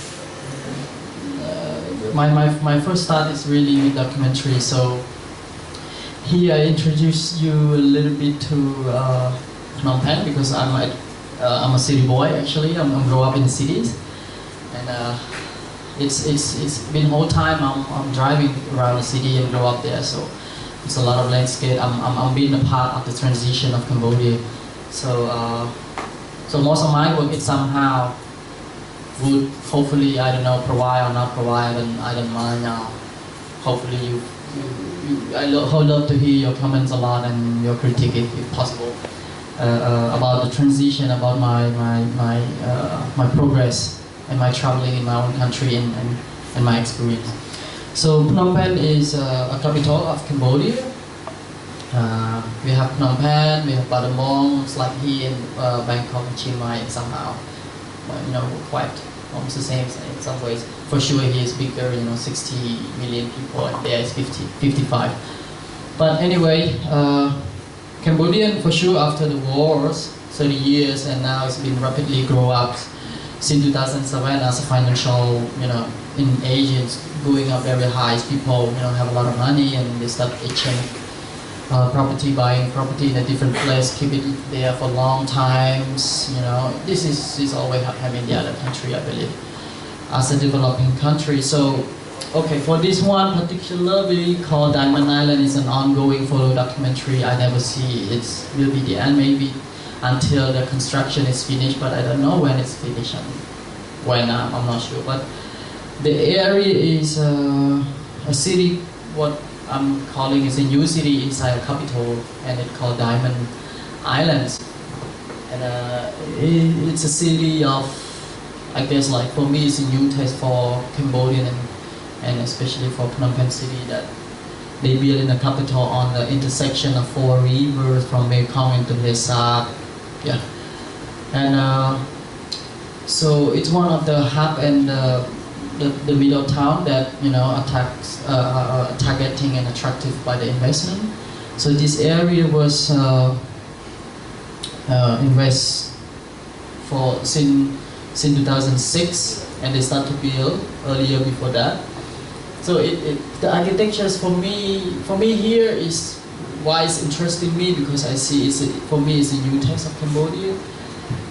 my first start is really with documentary. So here I introduce you a little bit to Phnom Penh, because I'm a city boy actually. I'm grow up in the cities, and it's been whole time I'm driving around the city and grow up there. So it's a lot of landscape. I'm being a part of the transition of Cambodia. So most of my work is somehow would hopefully, provide or not provide, and I don't mind now. hopefully I love to hear your comments a lot and your critique if possible about the transition, about my progress and my traveling in my own country and my experience. So Phnom Penh is a capital of Cambodia. We have Phnom Penh, we have Battambang, it's like here in Bangkok and Chiang Mai somehow, quite almost the same in some ways. For sure here is bigger, 60 million people, and there is 55. But anyway, Cambodian for sure after the wars, 30 years, and now it's been rapidly grow up since 2007 as a financial, in Asia it's going up very high. People, have a lot of money and they start exchange property, buying property in a different place, keep it there for long times. This is always happening in the other country, I believe, as a developing country. So, okay, for this one particularly called Diamond Island is an ongoing photo documentary. I never see it will be the end, maybe until the construction is finished, but I don't know when it's finished and when I'm not sure. But the area is a city, what I'm calling is a new city inside a capital, and it's called Diamond Islands. And it's a city of, I guess, like for me, it's a new taste for Cambodian and especially for Phnom Penh city that they build in the capital on the intersection of 4 rivers from Mekong into Lesak. Yeah, and so it's one of the hub and the middle town that attacks targeting and attractive by the investment. So this area was invest for since 2006, and they start to build earlier before that. So the architectures for me here is why it's interesting me, because I see for me it's a new taste of Cambodia.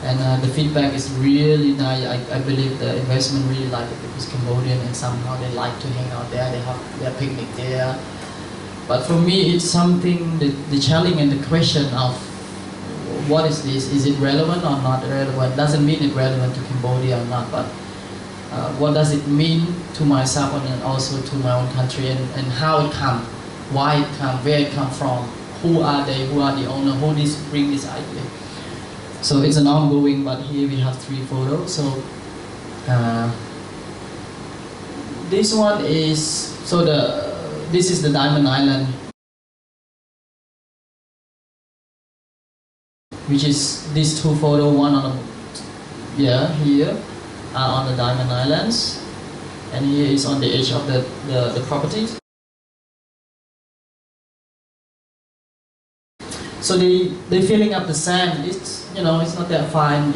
And the feedback is really nice. I believe the investment really like it because Cambodian and somehow they like to hang out there. They have their picnic there. But for me, it's something the challenge and the question of what is this? Is it relevant or not relevant? Doesn't mean it's relevant to Cambodia or not, but what does it mean to myself and also to my own country, and how it come, why it come, where it come from, who are they, who are the owner, who bring this idea. So it's an ongoing, but here we have 3 photos. So this one is, this is the Diamond Island, which is these 2 photos, one on here on the Diamond Islands, and here is on the edge of the properties. So they filling up the sand. It's it's not that fine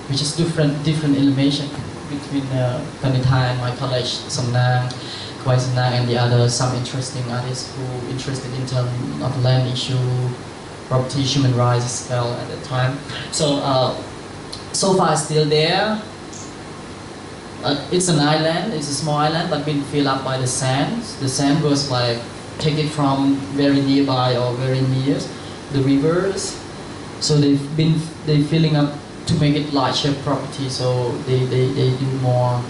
which is different animation between Kanita and my college, Samnang, Kwai Samnang, and the other some interesting artists who interested in terms of land issue, property, human rights as well at the time. So far it's still there. It's an island. It's a small island, but been filled up by the sand. The sand was like take it from very nearby or very near the rivers. So they filling up to make it larger property. So they do more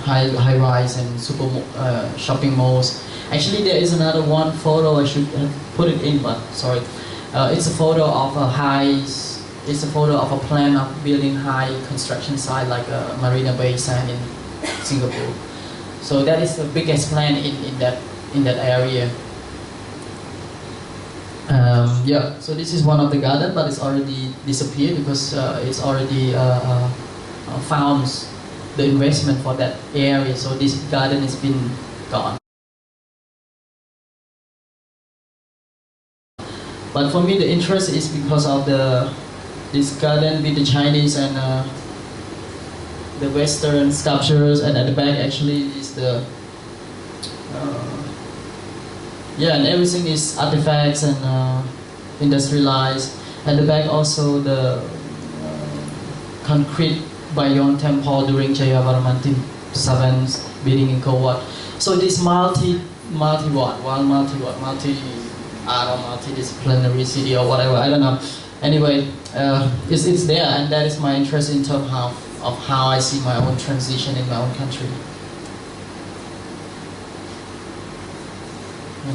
high rise and super shopping malls. Actually, there is another one photo. I should have put it in, but sorry. It's a photo of a high. It's a photo of a plan of building high construction site like a Marina Bay Sand in Singapore. So that is the biggest plan in that area. Yeah, so this is one of the garden, but it's already disappeared because it's already found the investment for that area. So this garden has been gone. But for me, the interest is because of this garden with the Chinese and the Western sculptures, and at the back actually is the and everything is artifacts and industrialized. At the back also the concrete Bayon temple during Jayavarman VII's building in Kowat. So this multidisciplinary city or whatever, I don't know. Anyway, it's there, and that is my interest in terms of how I see my own transition in my own country.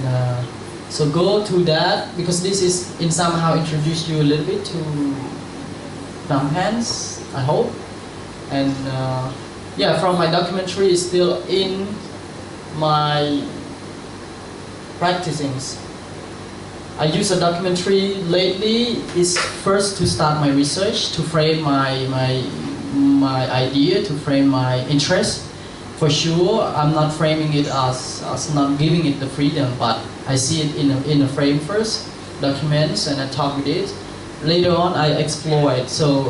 And so go to that, because this is in somehow introduce you a little bit to Phnom Penh, I hope. And yeah, from my documentary is still in my practicings. I use a documentary lately is first to start my research, to frame my idea, to frame my interest. For sure, I'm not framing it as not giving it the freedom, but I see it in a frame first, documents, and I talk with it. Later on, I explore it. So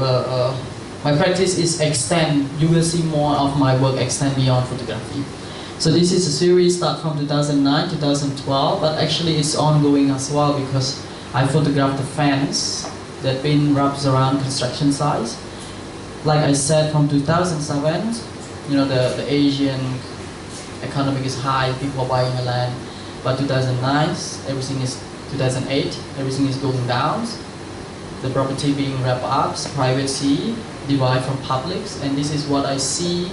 my practice is extend. You will see more of my work extend beyond photography. So this is a series start from 2009, 2012, but actually it's ongoing as well, because I photographed the fence that been wrapped around construction sites. Like I said, from 2007, you know, the Asian economy is high, people are buying a land. But 2009, everything is 2008, everything is going down. The property being wrapped up, privacy, divide from publics, and this is what I see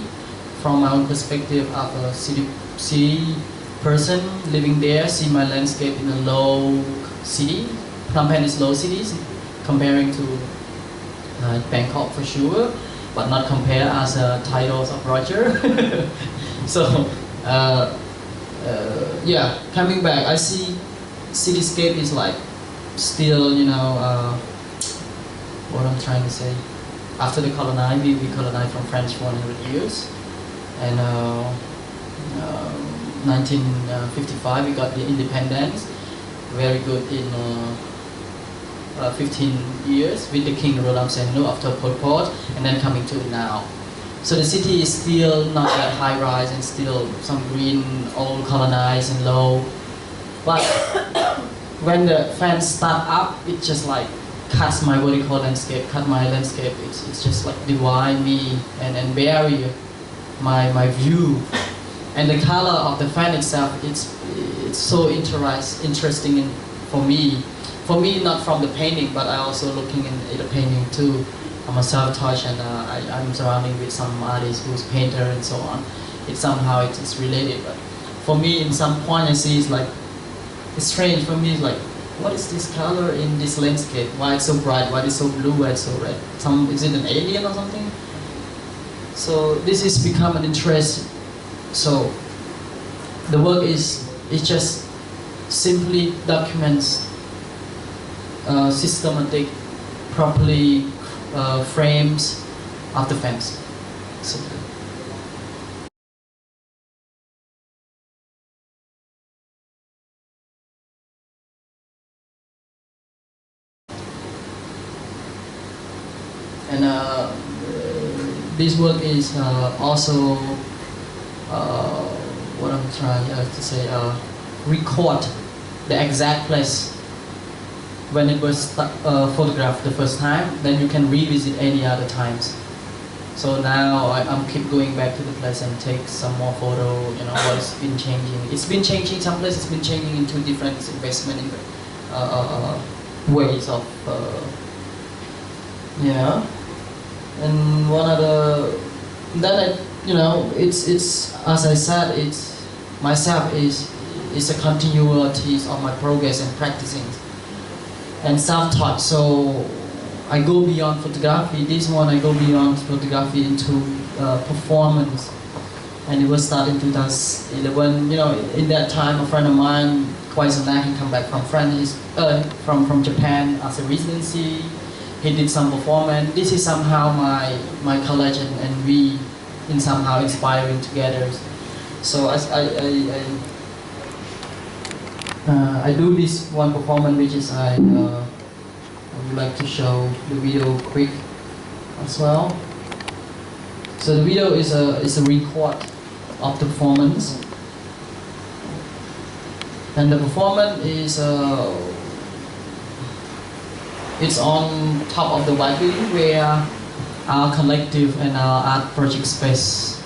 from my own perspective of a city person living there, see my landscape in a low city. Phnom Penh is low cities, comparing to Bangkok for sure, but not compare as titles of Roger. So yeah, coming back, I see cityscape is like still, you know, what I'm trying to say. After the colonize, we colonized from French 100 years. And 1955 we got the independence, very good in 15 years with the King Rodam Seno after Pol Pot, and then coming to now. So the city is still not that high rise and still some green, old colonized and low. But when the fans start up, it just like cuts my vertical landscape, cut my landscape. It's just like divide me and bury my view. And the color of the fan itself, it's so interesting for me. For me, not from the painting, but I also looking in the painting too. I'm a self-touch, and I'm surrounded with some artists who's painter and so on. It's related, but for me, in some point, I see it's strange for me. It's like, what is this color in this landscape? Why it's so bright? Why it's so blue? Why it's so red? Is it an alien or something? So this has become an interest. So the work is just simply documents, systematic, properly frames of the fence. Simply. And this work is also what I'm trying to say, record the exact place when it was photographed the first time. Then you can revisit any other times. So now I'm keep going back to the place and take some more photo. You know what's been changing. It's been changing. Some places been changing into different investment ways of yeah. And one other, then it's as I said, it's myself is a continuity of my progress and practicing and self-taught. So I go beyond photography. This one I go beyond photography into performance, and it was started in 2011. In that time, a friend of mine, Kwai he come back from France, from Japan as a residency. He did some performance. This is somehow my college, and we in somehow inspiring together. So I do this one performance, which is I would like to show the video quick as well. So the video is a record of the performance, and the performance is it's on top of the white building where our collective and our art project space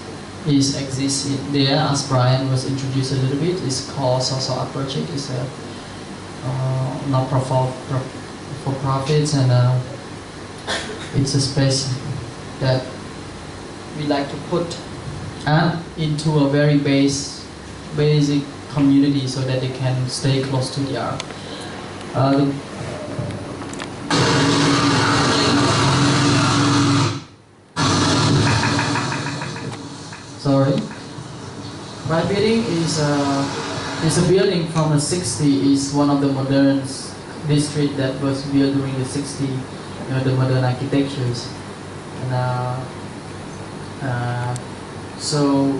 exists there, as Brian was introduced a little bit. It's called Social Art Project. It's a not for profits, and it's a space that we like to put art into a very basic community so that they can stay close to the art. Sorry. Right building is a building from the 60s. It's one of the modern district that was built during the 60s. You know, the modern architectures. And so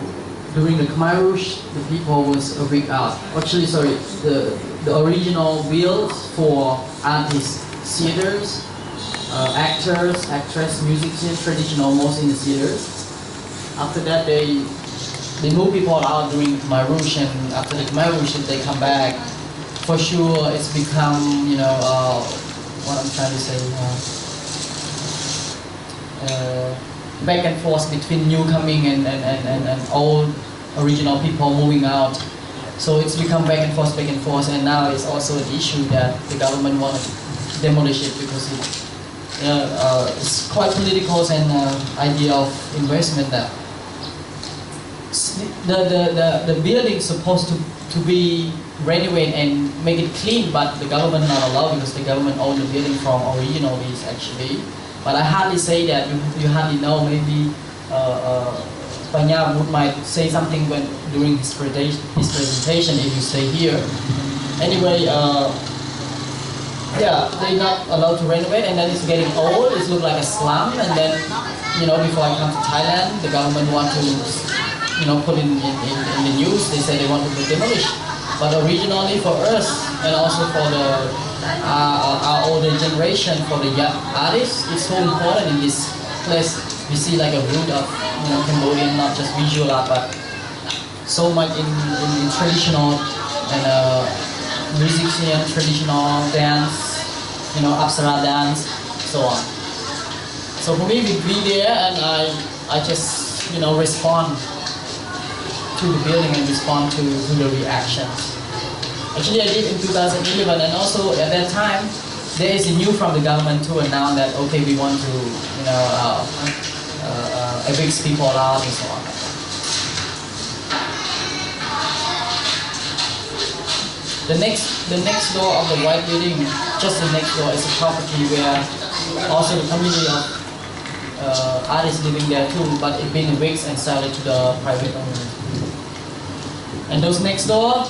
during the Khmer Rouge, the people was a big art. Actually, sorry, the original builds for artists, theaters, actors, actress, musicians, traditional, most in the theaters. After that, they move people out during Khmer Rouge, and after the Khmer Rouge, they come back. For sure, it's become, you know, what I'm trying to say, back and forth between new coming and old original people moving out. So it's become back and forth, and now it's also an issue that the government wanted to demolish it because it's quite political and idea of investment that the building is supposed to be renovated and make it clean, but the government not allowed because the government owned the building from original lease actually. But I hardly say that, you hardly know, maybe Panya might say something during his presentation if you stay here. Anyway, yeah, they're not allowed to renovate, and then it's getting old, it looks like a slum, and then, you know, before I come to Thailand, the government want to, you know, put in the news, they say they want to demolish. But originally for us, and also for our older generation, for the young artists, it's so important in this place. We see like a root of, you know, Cambodian, not just visual art, but so much in traditional and musician, traditional dance, you know, Apsara dance, so on. So for me, we be there, and I just, you know, respond to the building and respond to the reactions. Actually, I did in 2011, and also at that time, there is a news from the government to announce that, okay, we want to, you know, evict people out and so on. The next door of the white building, just the next door, is a property where also the community of artists living there too, but it being evicted and sold to the private owner. And those next door,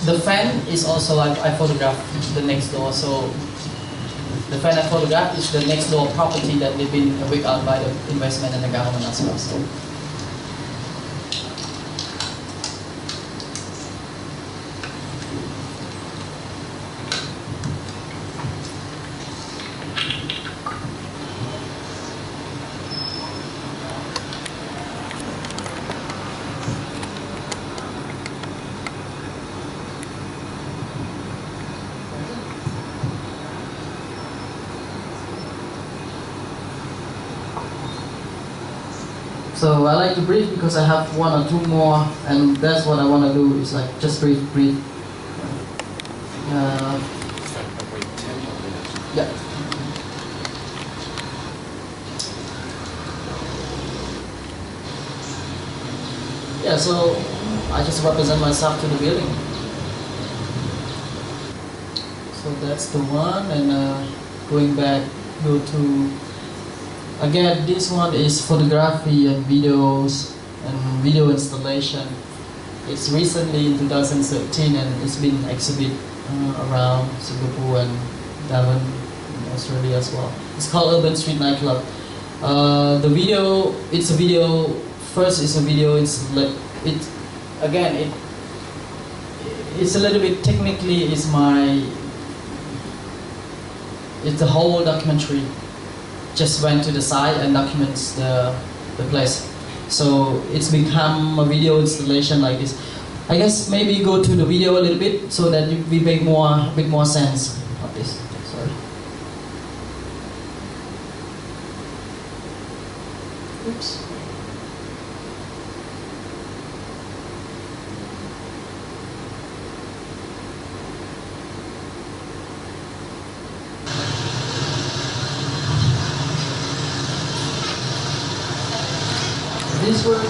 the fan is also like I photographed the next door. So the fan I photographed is the next door property that they've been evicted out by the investment and the government as well. So. So I like to breathe because I have one or two more, and that's what I want to do, is like just breathe. Yeah. Yeah, so I just represent myself to the building. So that's the one, and going back, go to, again, this one is photography and videos and video installation. It's recently in 2013, and it's been exhibited around Singapore and Devon in Australia as well. It's called Urban Street Nightclub. The video, it's a video, first it's a video, it's a little bit technically, it's the whole documentary. Just went to the site and documents the place. So it's become a video installation like this. I guess maybe go to the video a little bit so that we make a bit more sense of this. Sorry. Oops. This one,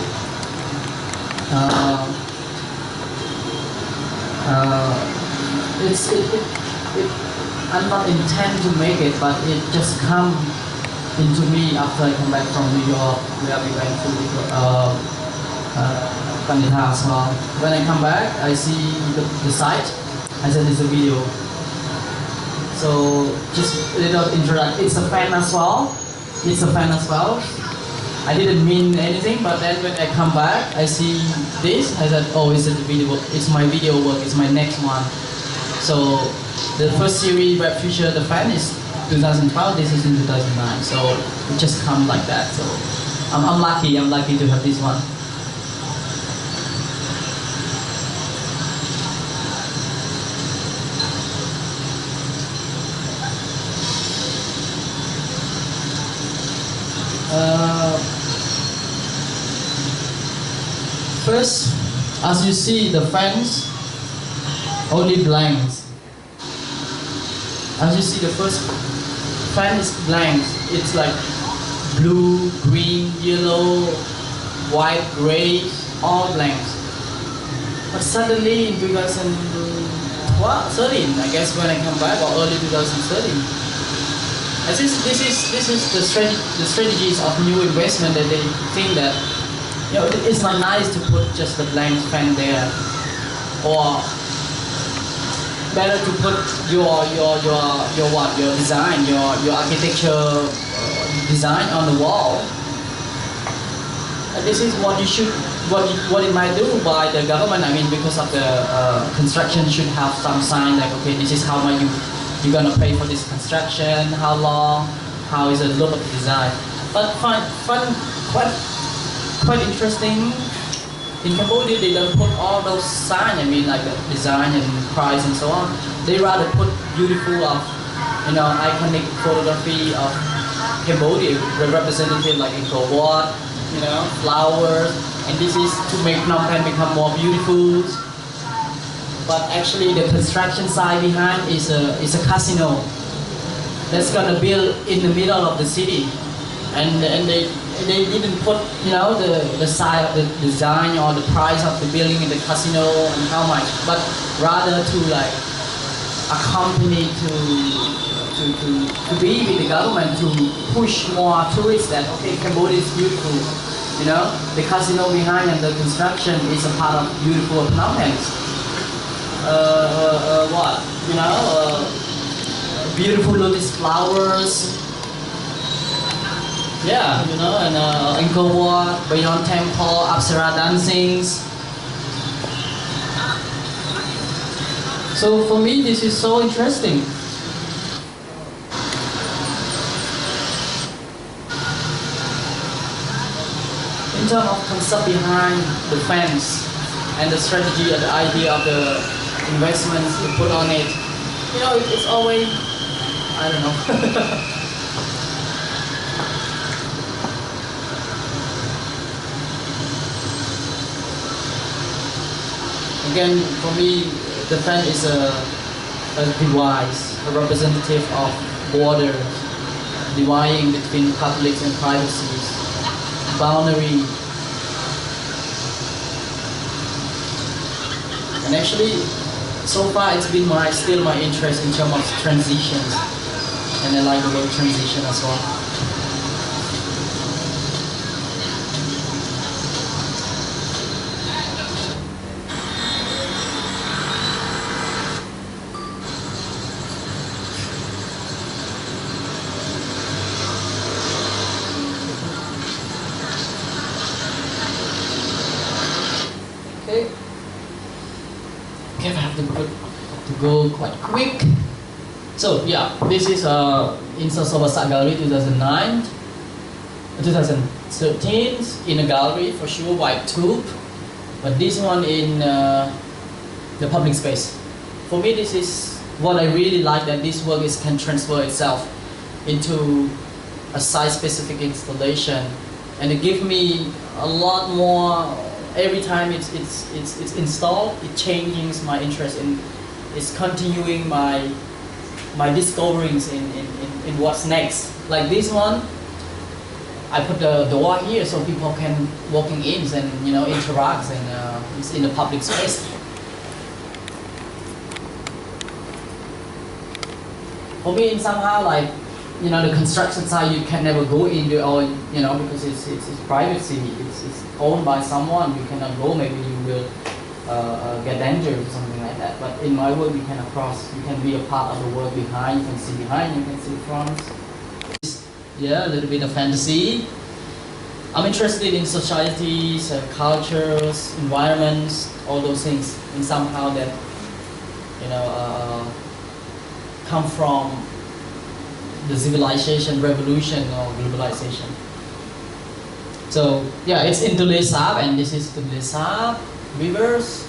I'm not intend to make it, but it just come into me after I come back from New York, where we went to Kanita. So when I come back, I see the site. I said it's a video. So just a little introduction. It's a fan as well. It's a fan as well. I didn't mean anything, but then when I come back, I see this. I said, oh, it's a video. It's my video work. It's my next one. So the first series, Web Future, the fan is 2012. This is in 2009. So it just come like that. So I'm lucky. I'm lucky to have this one. First, as you see, the fans only blanks. As you see, the first fan is blank. It's like blue, green, yellow, white, gray, all blanks. But suddenly in 2013, I guess when I come back, or early 2013, this is the strategies of new investment that they think that it's not nice to put just the blank fan there, or better to put your design, your architecture design on the wall. And this is what you should what it might do by the government. I mean, because of the construction should have some sign like, okay, this is how much you're gonna pay for this construction, how long, how is the look of the design. But quite interesting. In Cambodia, they don't put all those signs. I mean, like the design and price and so on. They rather put beautiful iconic photography of Cambodia, the representative like Angkor Wat, flowers, and this is to make Phnom Penh become more beautiful. But actually, the construction side behind is a casino that's gonna build in the middle of the city, and they didn't put the side of the design or the price of the building in the casino and how much, but rather to like accompany to be with the government to push more tourists that okay, Cambodia is beautiful. The casino behind and the construction is a part of beautiful Phnom Penh. Beautiful lotus flowers. Yeah, and Angkor Wat, Beyond Temple, Apsara dancings. So for me, this is so interesting. In terms of concept behind the fence and the strategy and the idea of the investments you put on it, it's always, I don't know. Again, for me, the fan is a device, a representative of borders, dividing between public and privacy, boundary. And actually, so far it's been still my interest in terms of transitions, and I like the word transition as well. Okay, I have to go quite quick. So yeah, this is in Sasobasak Gallery 2009, 2013 in a gallery for sure, white tube, but this one in the public space. For me, this is what I really like, that this work can transfer itself into a site-specific installation, and it gives me a lot more. Every time it's installed, it changes my interest in, it's continuing my discoverings in what's next. Like this one, I put the door here so people can walking in and interact, and it's in the public space. for me, in somehow like, you know, the construction site you can never go in there, or you know, because it's privacy. It's owned by someone. You cannot go. Maybe you will get danger or something like that. But in my work, you can cross. You can be a part of the work behind. You can see behind. You can see front. Yeah, a little bit of fantasy. I'm interested in societies, cultures, environments, all those things, in somehow that, you know, come from the civilization, revolution, or globalization. So yeah, it's in Tonle Sap, and this is Tonle Sap rivers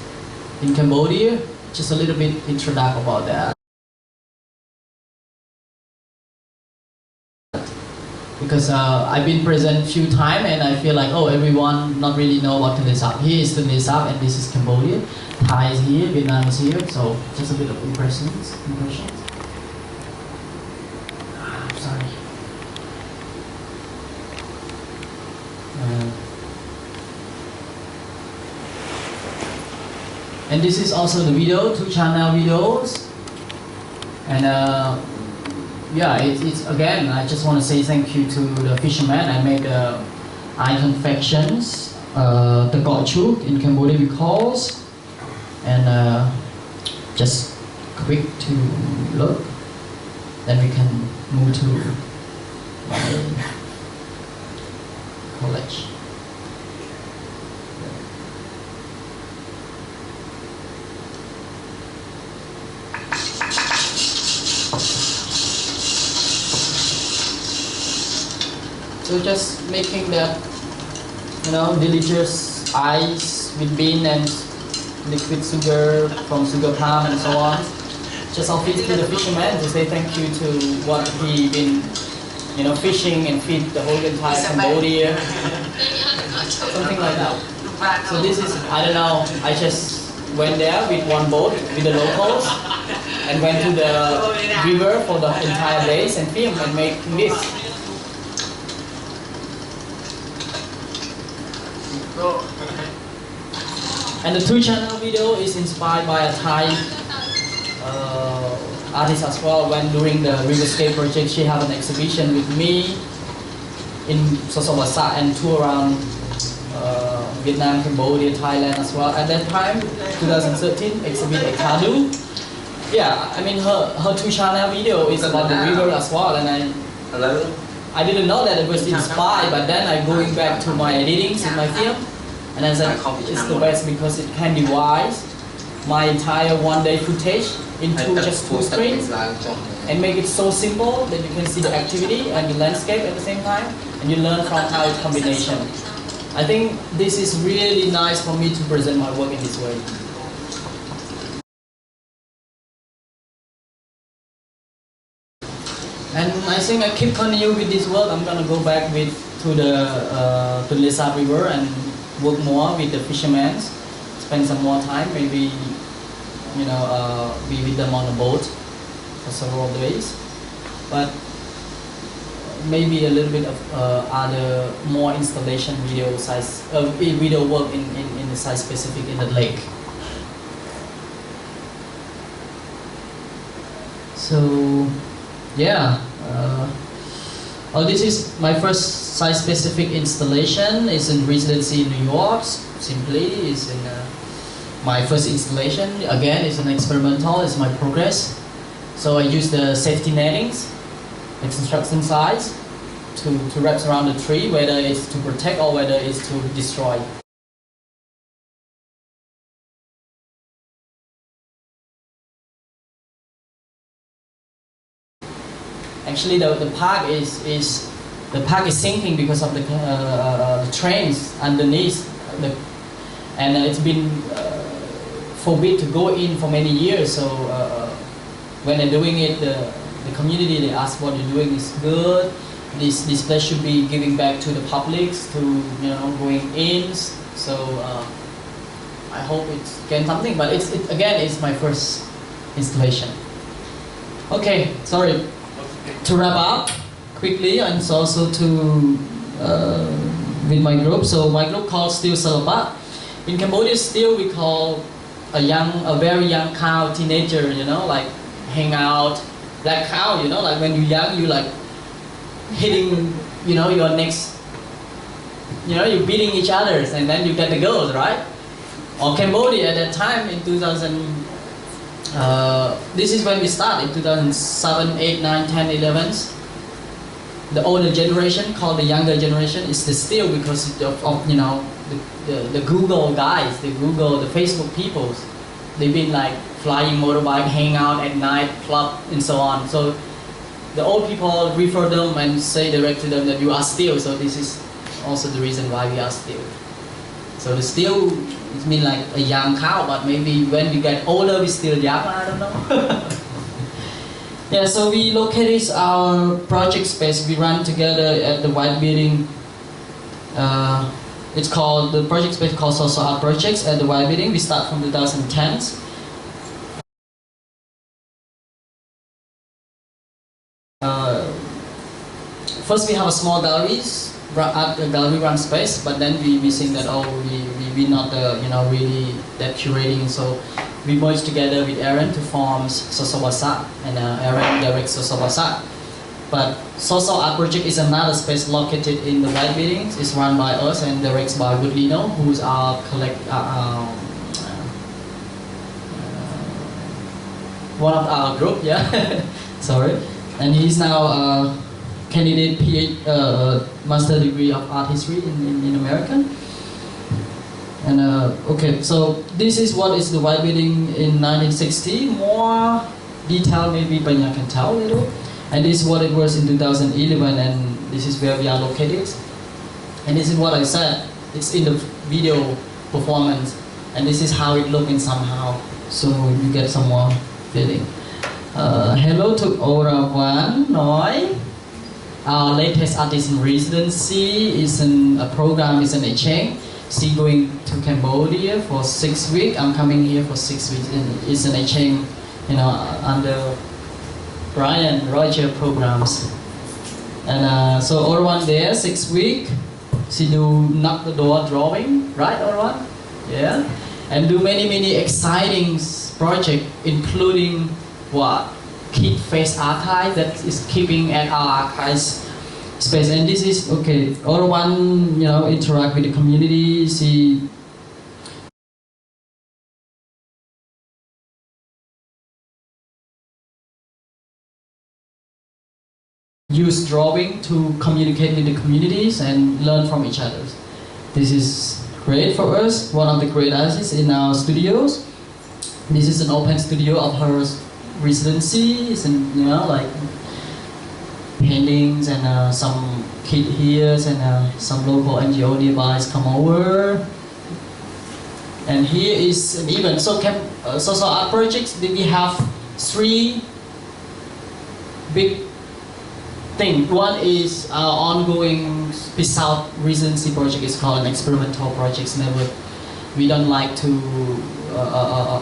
in Cambodia. Just a little bit introduction about that. Because I've been present a few times, and I feel like, oh, everyone not really know about Tonle Sap. Here is Tonle Sap, and this is Cambodia. Thai is here, Vietnam is here, so just a bit of impressions. Sorry. And this is also the video, 2 channel videos. And yeah, it's again, I just want to say thank you to the fisherman. I made the eye confections, the gọt chuk in Cambodia we calls. And just quick to look, then we can move to my college. So just making the, you know, delicious ice with bean and liquid sugar from sugar palm and so on. Just offer it to the fisherman to say thank you to what he been, you know, fishing and feed the whole entire Cambodia. Something like that. So this is, I don't know, I just went there with one boat with the locals and went to the river for the entire days and film and make this. And the 2 channel video is inspired by a Thai artist as well. When during the Riverscape project, she had an exhibition with me in Sosawasa and tour around Vietnam, Cambodia, Thailand as well. At that time, 2013, exhibit at Kadu. Yeah, I mean her 2 channel video is about the river as well, and I didn't know that it was inspired, but then I going back to my editings in my film. And I said, it's the best because it can divide my entire one-day footage into just 2 screens and make it so simple that you can see the activity and the landscape at the same time, and you learn from how it's combination. I think this is really nice for me to present my work in this way. And I think I keep continue with this work. I'm gonna go back to the Tonle Sap River and work more with the fishermen, spend some more time, maybe, you know, be with them on a boat for several days. But maybe a little bit of other more installation video size, video work in the site specific in the lake. So yeah. Oh, this is my first site-specific installation. It's in residency in New York. Simply, it's in my first installation. Again, it's an experimental. It's my progress. So I use the safety nettings, the construction size, to wrap around the tree, whether it's to protect or whether it's to destroy. Actually, the park is sinking because of the trains underneath, and it's been forbid to go in for many years. So when they're doing it, the community, they ask what you're doing is good. This place should be giving back to the publics, to, you know, going in. So I hope it's gain something. But again, it's my first installation. Okay, sorry. To wrap up quickly, and also to with my group. So my group called Still Salapat. In Cambodia, still we call a very young cow teenager. You know, like hang out, Like how, you know, like when you're young, you like hitting, you know, your next, you know, you're beating each other and then you get the girls, right? Or Cambodia at that time in 2000, this is when we start in 2007, 8, 9, 10, 11. The older generation called the younger generation is still because of you know, the Google guys, the Facebook peoples. They've been like flying motorbike, hang out at night, club, and so on. So the old people refer them and say direct to them that you are still. So this is also the reason why we are still. So the still, it means like a young cow, but maybe when we get older, we still young. I don't know. Yeah. So we located our project space. We run together at the White Building. It's called, the project space called Social Art Projects at the White Building. We start from 2010. First we have a small galleries, art gallery run space, but then we think that we not you know, really that curating, so we merged together with Aaron to form Sosawasa, and Aaron directs Sosawasa. But Social Art Project is another space located in the White Building. It's run by us and directed by Woodlino, who's our one of our group, yeah. Sorry. And he's now candidate master degree of art history in America. And okay, so this is what is the White Building in 1960. More detail maybe Banya can tell a little. And this is what it was in 2011, and this is where we are located. And this is what I said, it's in the video performance, and this is how it looking somehow, so you get some more feeling. Hello to Orawan Noi. Our latest artist in residency is a program, is an exchange. She going to Cambodia for 6 weeks. I'm coming here for 6 weeks. And it's an exchange, you know, under Brian Roger programs. And so Orwan there 6 weeks. She do knock the door drawing, right, Orwan? Yeah. And do many exciting projects, including what? Kid Face Archive that is keeping at our archives space. And this is okay. Orwan, you know, interact with the community. She use drawing to communicate with the communities and learn from each other. This is great for us. One of the great artists in our studios. This is an open studio of her residency. It's in, you know, like paintings and some kid here and some local NGO nearby come over. And here is an event. So social art projects. We have 3 big things. One is our ongoing South residency project. Is called an experimental project. We don't like to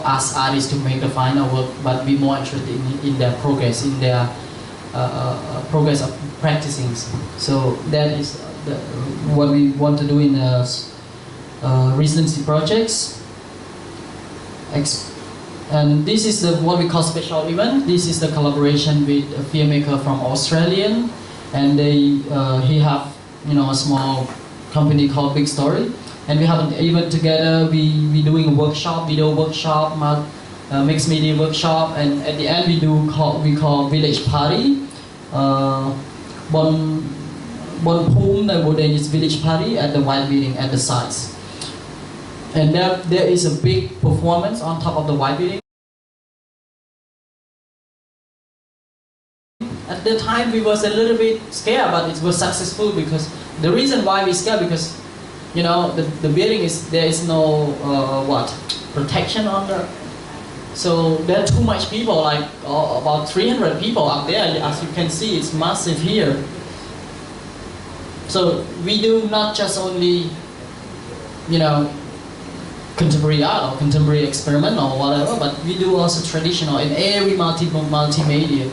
ask artists to make the final work, but be more interested in their progress, in their progress of practicing. So that is what we want to do in residency projects. And this is what we call special event. This is the collaboration with a filmmaker from Australian, and he have, you know, a small company called Big Story. And we have an event together. We doing a workshop, video workshop, mixed media workshop, and at the end we call village party. Bon Pum, is village party at the White Building at the sites. And there is a big performance on top of the White Building. At the time we was a little bit scared, but it was successful because the reason why we scared because, you know, the building there is no protection on the, so there are too much people, like about 300 people up there. As you can see, it's massive here. So we do not just only, you know, contemporary art or contemporary experiment or whatever, but we do also traditional in every multimedia,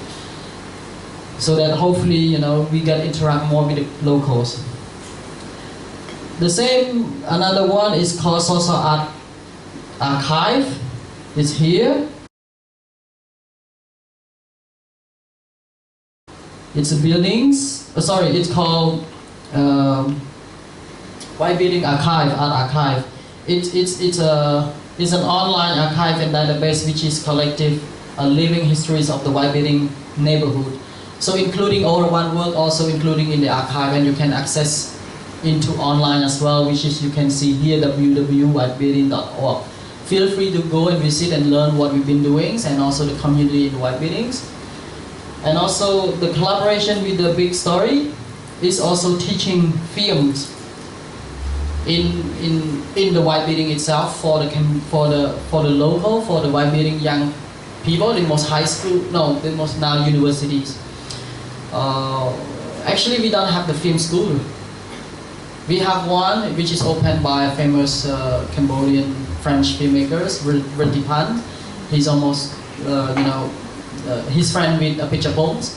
so that hopefully, you know, we can interact more with the locals. The same, another one is called Social Art Archive. It's here. It's a buildings. Sorry, it's called White Building Archive, Art Archive. It's an online archive and database which is collective living histories of the White Building neighborhood. So including all one work, also including in the archive, and you can access into online as well, which is you can see here www.whitebuilding.org. Feel free to go and visit and learn what we've been doing, and also the community in White Buildings. And also the collaboration with the Big Story is also teaching films in the White Building itself for the local, for the White Building young people in most high school, no, in most now universities. Actually, we don't have the film school. We have one which is opened by a famous Cambodian French filmmakers, Penh. He's almost, he's friend with Picture Bones.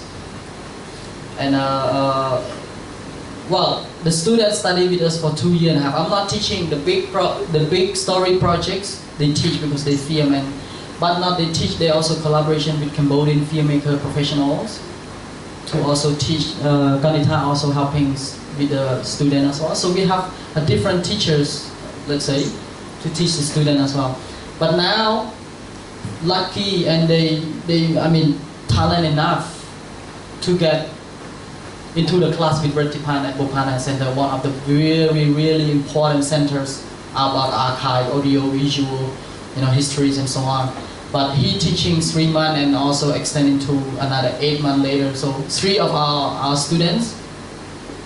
And well, the students study with us for 2 years and a half. I'm not teaching the big story projects. They teach because they film, but not they teach. They also collaboration with Cambodian filmmaker professionals to also teach. Ganita also helping with the student as well. So we have a different teachers, let's say, to teach the student as well. But now, lucky and they talent enough to get into the class with Vertipan at Bopana Center, one of the really important centers about archive, audio, visual, histories and so on. But he teaching 3 months and also extending to another 8 months later. So 3 of our students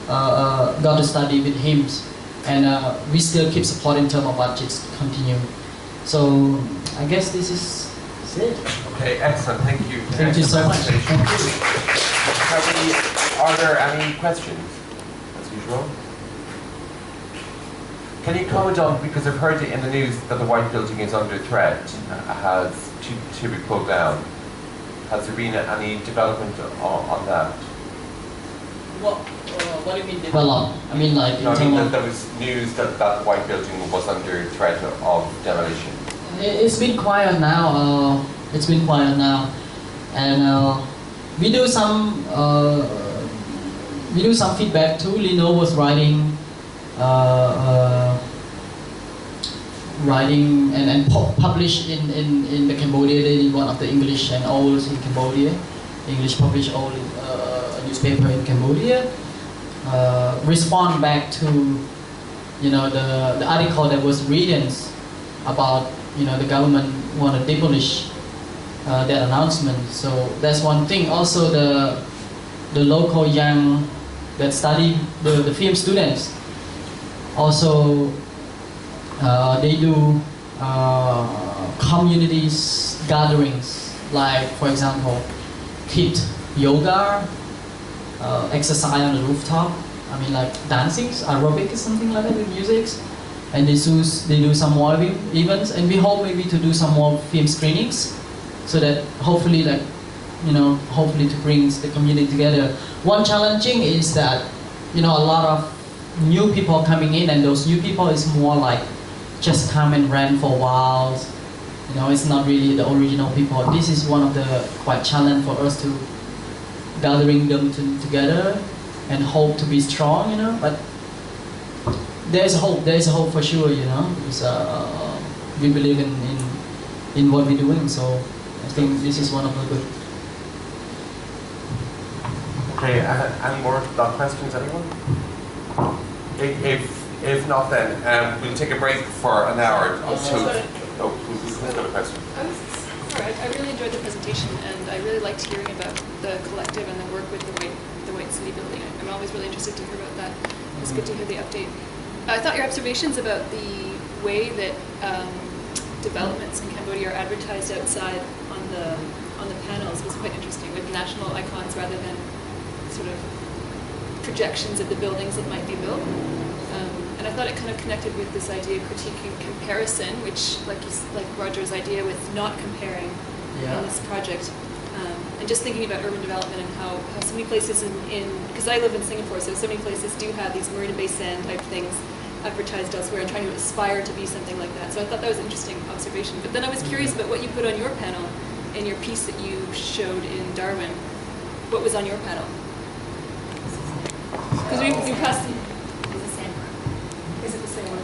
got to study with him, and we still keep supporting in terms of budgets to continue. So I guess this is it. Okay, excellent. Thank you. Thank you so much. Thank you. Are there any questions, as usual? Can you comment on, because I've heard in the news that the White Building is under threat, has to be pulled down. Has there been any development on that? What do you mean develop? I mean like... No, I mean that there was news that the White Building was under threat of demolition. It's been quiet now. And we do some feedback too. Lino was writing and published in the Cambodia Daily, one of the English and old in Cambodia. English published old newspaper in Cambodia. Respond back to the article that was written about the government want to demolish that announcement. So that's one thing. Also the local young that study the film students also they do communities gatherings, like for example kid yoga, exercise on the rooftop. I mean like dancing, aerobic or something like that with music. And they do some more events, and we hope maybe to do some more film screenings, so that hopefully hopefully to bring the community together. One challenging is that a lot of new people coming in, and those new people is more like just come and rent for a while. It's not really the original people. This is one of the quite challenge for us to gathering them together and hope to be strong. But there's hope. There's hope for sure. It's, we believe in what we're doing. So I think this is one of the good. Okay, any more questions, anyone? If not, then we'll take a break for an hour until. Oh, who's got a question? I really enjoyed the presentation, and I really liked hearing about the collective and the work with the White City Building. I'm always really interested to hear about that. It's good to hear the update. I thought your observations about the way that developments in Cambodia are advertised outside on the panels was quite interesting, with national icons rather than sort of projections of the buildings that might be built. And I thought it kind of connected with this idea of critiquing comparison, which, like Roger's idea with not comparing in this project. And just thinking about urban development and how so many places because I live in Singapore, so many places do have these Marina Bay Sand type things advertised elsewhere and trying to aspire to be something like that. So I thought that was an interesting observation. But then I was curious about what you put on your panel in your piece that you showed in Darwin. What was on your panel? Because we passed It's the same room. Is it the same one?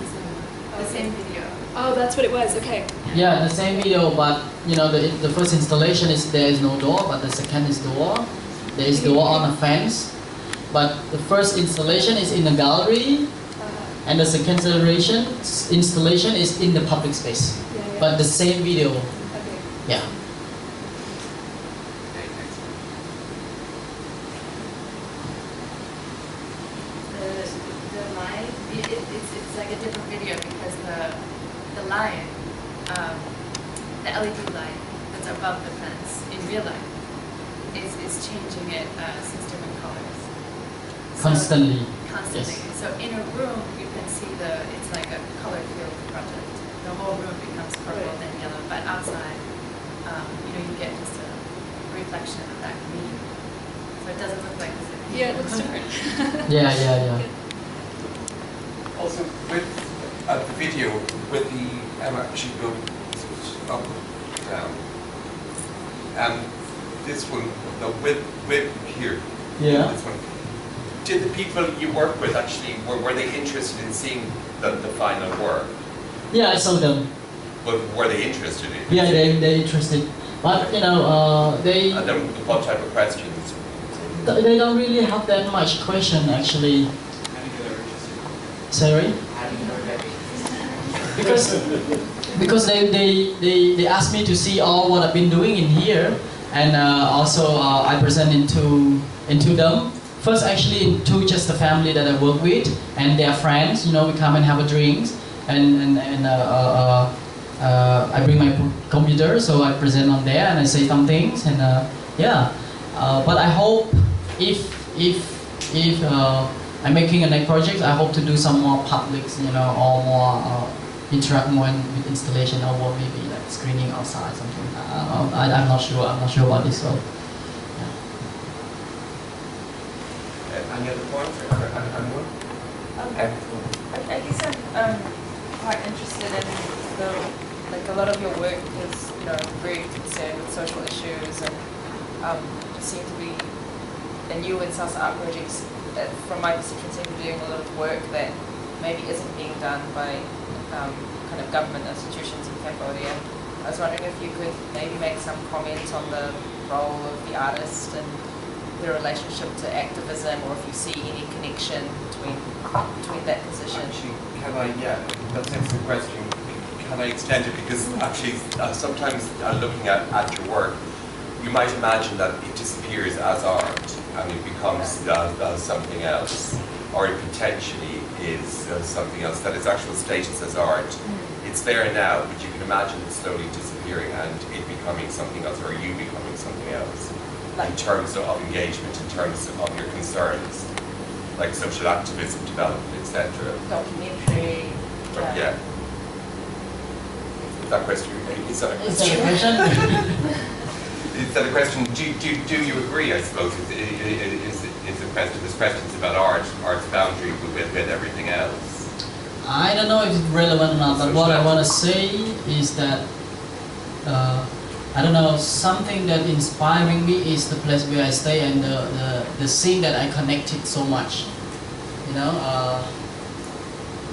The same video. Oh, that's what it was. Okay. Yeah, the same video, but you know the first installation is there is no door, but the second is door. There is door on a fence, but the first installation is in the gallery, and the second installation is in the public space. Yeah. But the same video, Okay. yeah. The lion, it's like a different video because the lion, the LED light that's above the fence in real life is changing it since different colors. So- Constantly. Constantly. Yes. So in a room you can see it's like a color field project. The whole room becomes purple Right. then yellow, but outside, you get just a reflection of that green. So it doesn't look like this. Yeah, it looks different. Yeah. Also, with the video, with the actually go up, down. This one, the with here. Yeah. This one. Did the people you work with actually were they interested in seeing the final work? Yeah, I saw them. But were they interested in it? Yeah, they're interested, but you know they And then what type of questions? they don't really have that much question actually. How do you know they're interested? Sorry. How do you know they're Because they asked me to see all what I've been doing in here, and also I present into them. First, actually, into just the family that I work with and their friends. You know, we come and have a drinks, and I bring my computer, so I present on there and I say some things, and yeah. But I hope if I'm making a next project, I hope to do some more publics, you know, or more interact more with installation, or maybe like screening outside something. I'm not sure. I'm not sure about this. So yeah. Any other points? Anyone? I guess I'm quite interested in a lot of your work is very concerned with social issues and seem to be, and you and Salsa Art Projects, from my perception, seem to be doing a lot of work that maybe isn't being done by kind of government institutions in Cambodia. I was wondering if you could maybe make some comments on the role of the artist and their relationship to activism, or if you see any connection between that position. Actually, can I, that's an excellent question. Can I extend it? Because actually, sometimes looking at your work, you might imagine that it disappears as art and it becomes something else, or it potentially is something else, that its actual status as art. It's there now, but you can imagine it slowly disappearing and it becoming something else, or you becoming something else. In terms of engagement, in terms of your concerns, like social activism, development, etc. Documentary. Yeah. Is that a question? Is that a Is that a question? Is that a question? Do you agree? I suppose is the question. There's questions about art's boundary with everything else. I don't know if it's relevant or not, but what I want to say is that I don't know, something that inspiring me is the place where I stay and the scene that I connected so much. You know,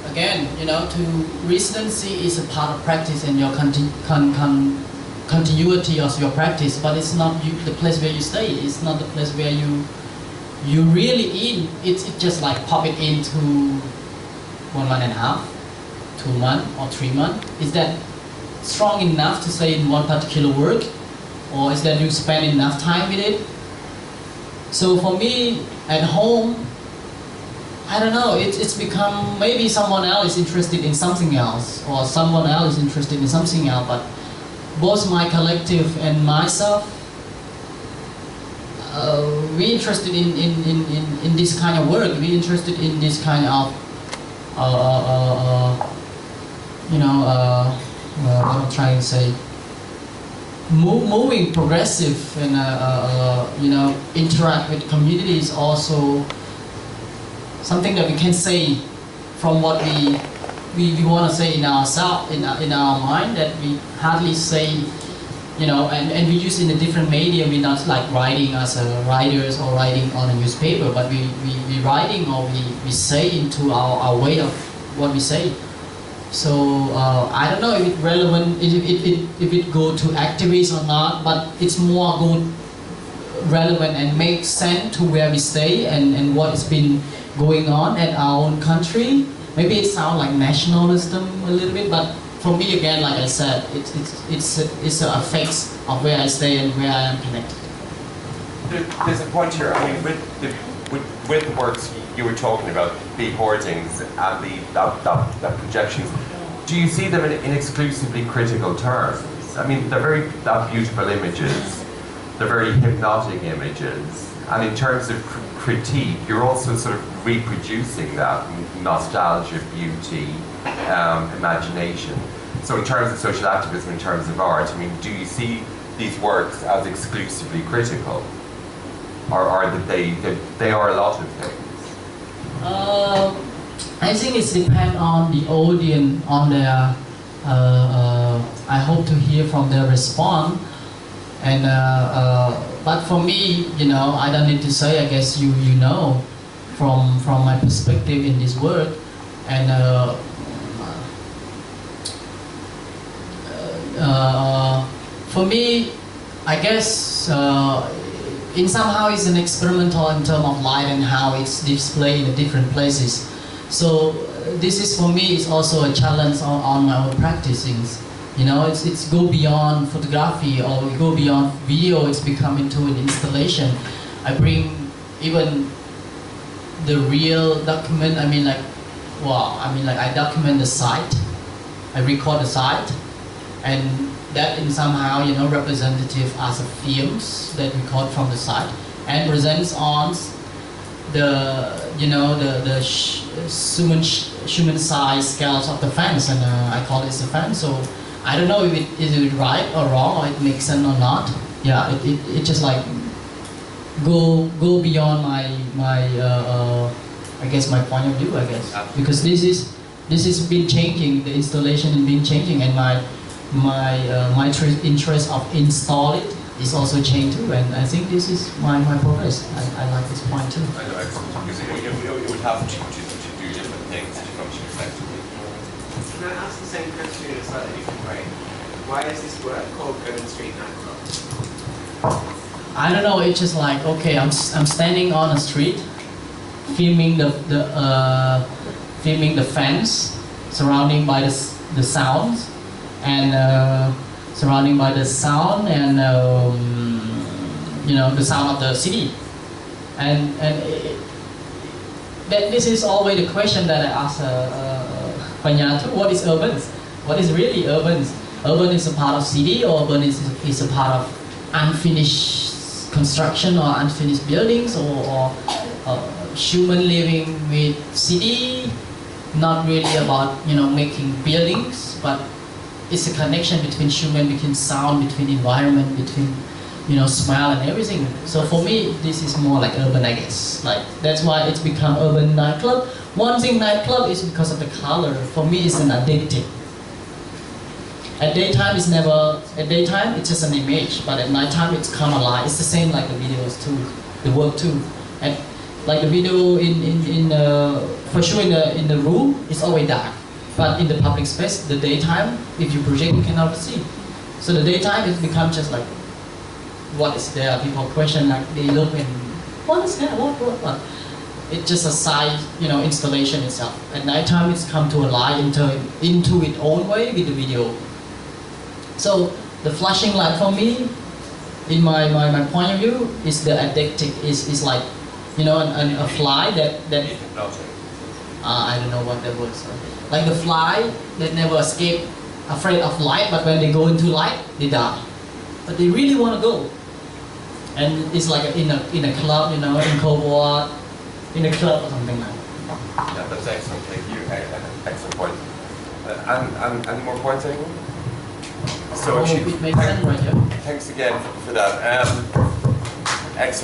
again, you know, to residency is a part of practice and your continuity of your practice, but it's not the place where you stay. It's not the place where you really in. It's just like pop it into 1 month and a half, 2 months or 3 months. Is that strong enough to say in one particular work, or is that you spend enough time with it? So for me at home, I don't know, it's become, maybe someone else is interested in something else, or someone else is interested in something else, but both my collective and myself, we interested in this kind of work, we interested in this kind of what I'm trying to say, moving progressive and interact with communities, also something that we can say from what we want to say in ourselves, in our mind, that we hardly say you know, and we use in a different medium. We're not like writing as a writers or writing on a newspaper, but we writing or we say into our way of what we say. So I don't know if it's relevant, if it go to activists or not, but it's more go relevant and make sense to where we stay and what has been going on at our own country. Maybe it sounds like nationalism a little bit, but for me again, like I said, it's an effects of where I stay and where I am connected. There's a point here. I mean, with the works you were talking about, the hoardings and the projections, do you see them in exclusively critical terms? I mean, they're very beautiful images. They're very hypnotic images. And in terms of critique, you're also sort of reproducing that nostalgia, beauty, imagination. So in terms of social activism, in terms of art, I mean, do you see these works as exclusively critical? Or are they are a lot of things? I think it depends on the audience, on their, I hope to hear from their response. And but for me, you know, I don't need to say. I guess you know, from my perspective in this work, and for me, I guess in somehow it's an experimental in terms of light and how it's displayed in different places. So this is for me is also a challenge on my own practicing. You know, it's go beyond photography or go beyond video. It's become into an installation. I bring even the real document. I mean, like, wow. I mean, like, I document the site. I record the site, and that in somehow, you know, representative as a films that we record from the site and presents on the, you know, the human size scales of the fence, and I call it the fence. So I don't know if is it right or wrong, or it makes sense or not. Yeah, it just like go beyond my I guess my point of view, I guess, because this is been changing. The installation has been changing, and my interest of install it is also changed too. And I think this is my progress. I like this point too. I know, excellent, because it would have to do different things to function effectively. Can I ask the same question in a slightly different way? Why is this work called Penh Street Nightclub? I don't know. It's just like, okay, I'm standing on a street, filming filming the fence, surrounding by the sounds, and surrounding by the sound and you know, the sound of the city, and that this is always the question that I ask Panya too. What is urban? What is really urban? Urban is a part of city, or urban is a part of unfinished construction or unfinished buildings, or human living with city. Not really about, you know, making buildings, but it's a connection between human, between sound, between environment, between, you know, smell and everything. So for me, this is more like urban, I guess. Like, that's why it's become urban nightclub. One thing nightclub is because of the color. For me, it's an addictive. At daytime, it's just an image, but at nighttime, it's come alive. It's the same like the videos too, the work too. And like the video for sure in the room, it's always dark. But in the public space, the daytime, if you project, you cannot see. So the daytime, it becomes just like, what is there? People question, like, they look and, what is that? What? It's just a side, you know, installation itself. At nighttime, it's come to a light into its own way with the video. So the flashing light for me, in my point of view, is the addictive. Is like, you know, a fly that I don't know what that was. Like the fly that never escape, afraid of light, but when they go into light, they die. But they really want to go. And it's like in a club, you know, in Cold War, in a club or something like that. Yeah, that's excellent. Thank you. Excellent point. And any more points, anyone? So It makes sense right here. thanks again for that. Excellent.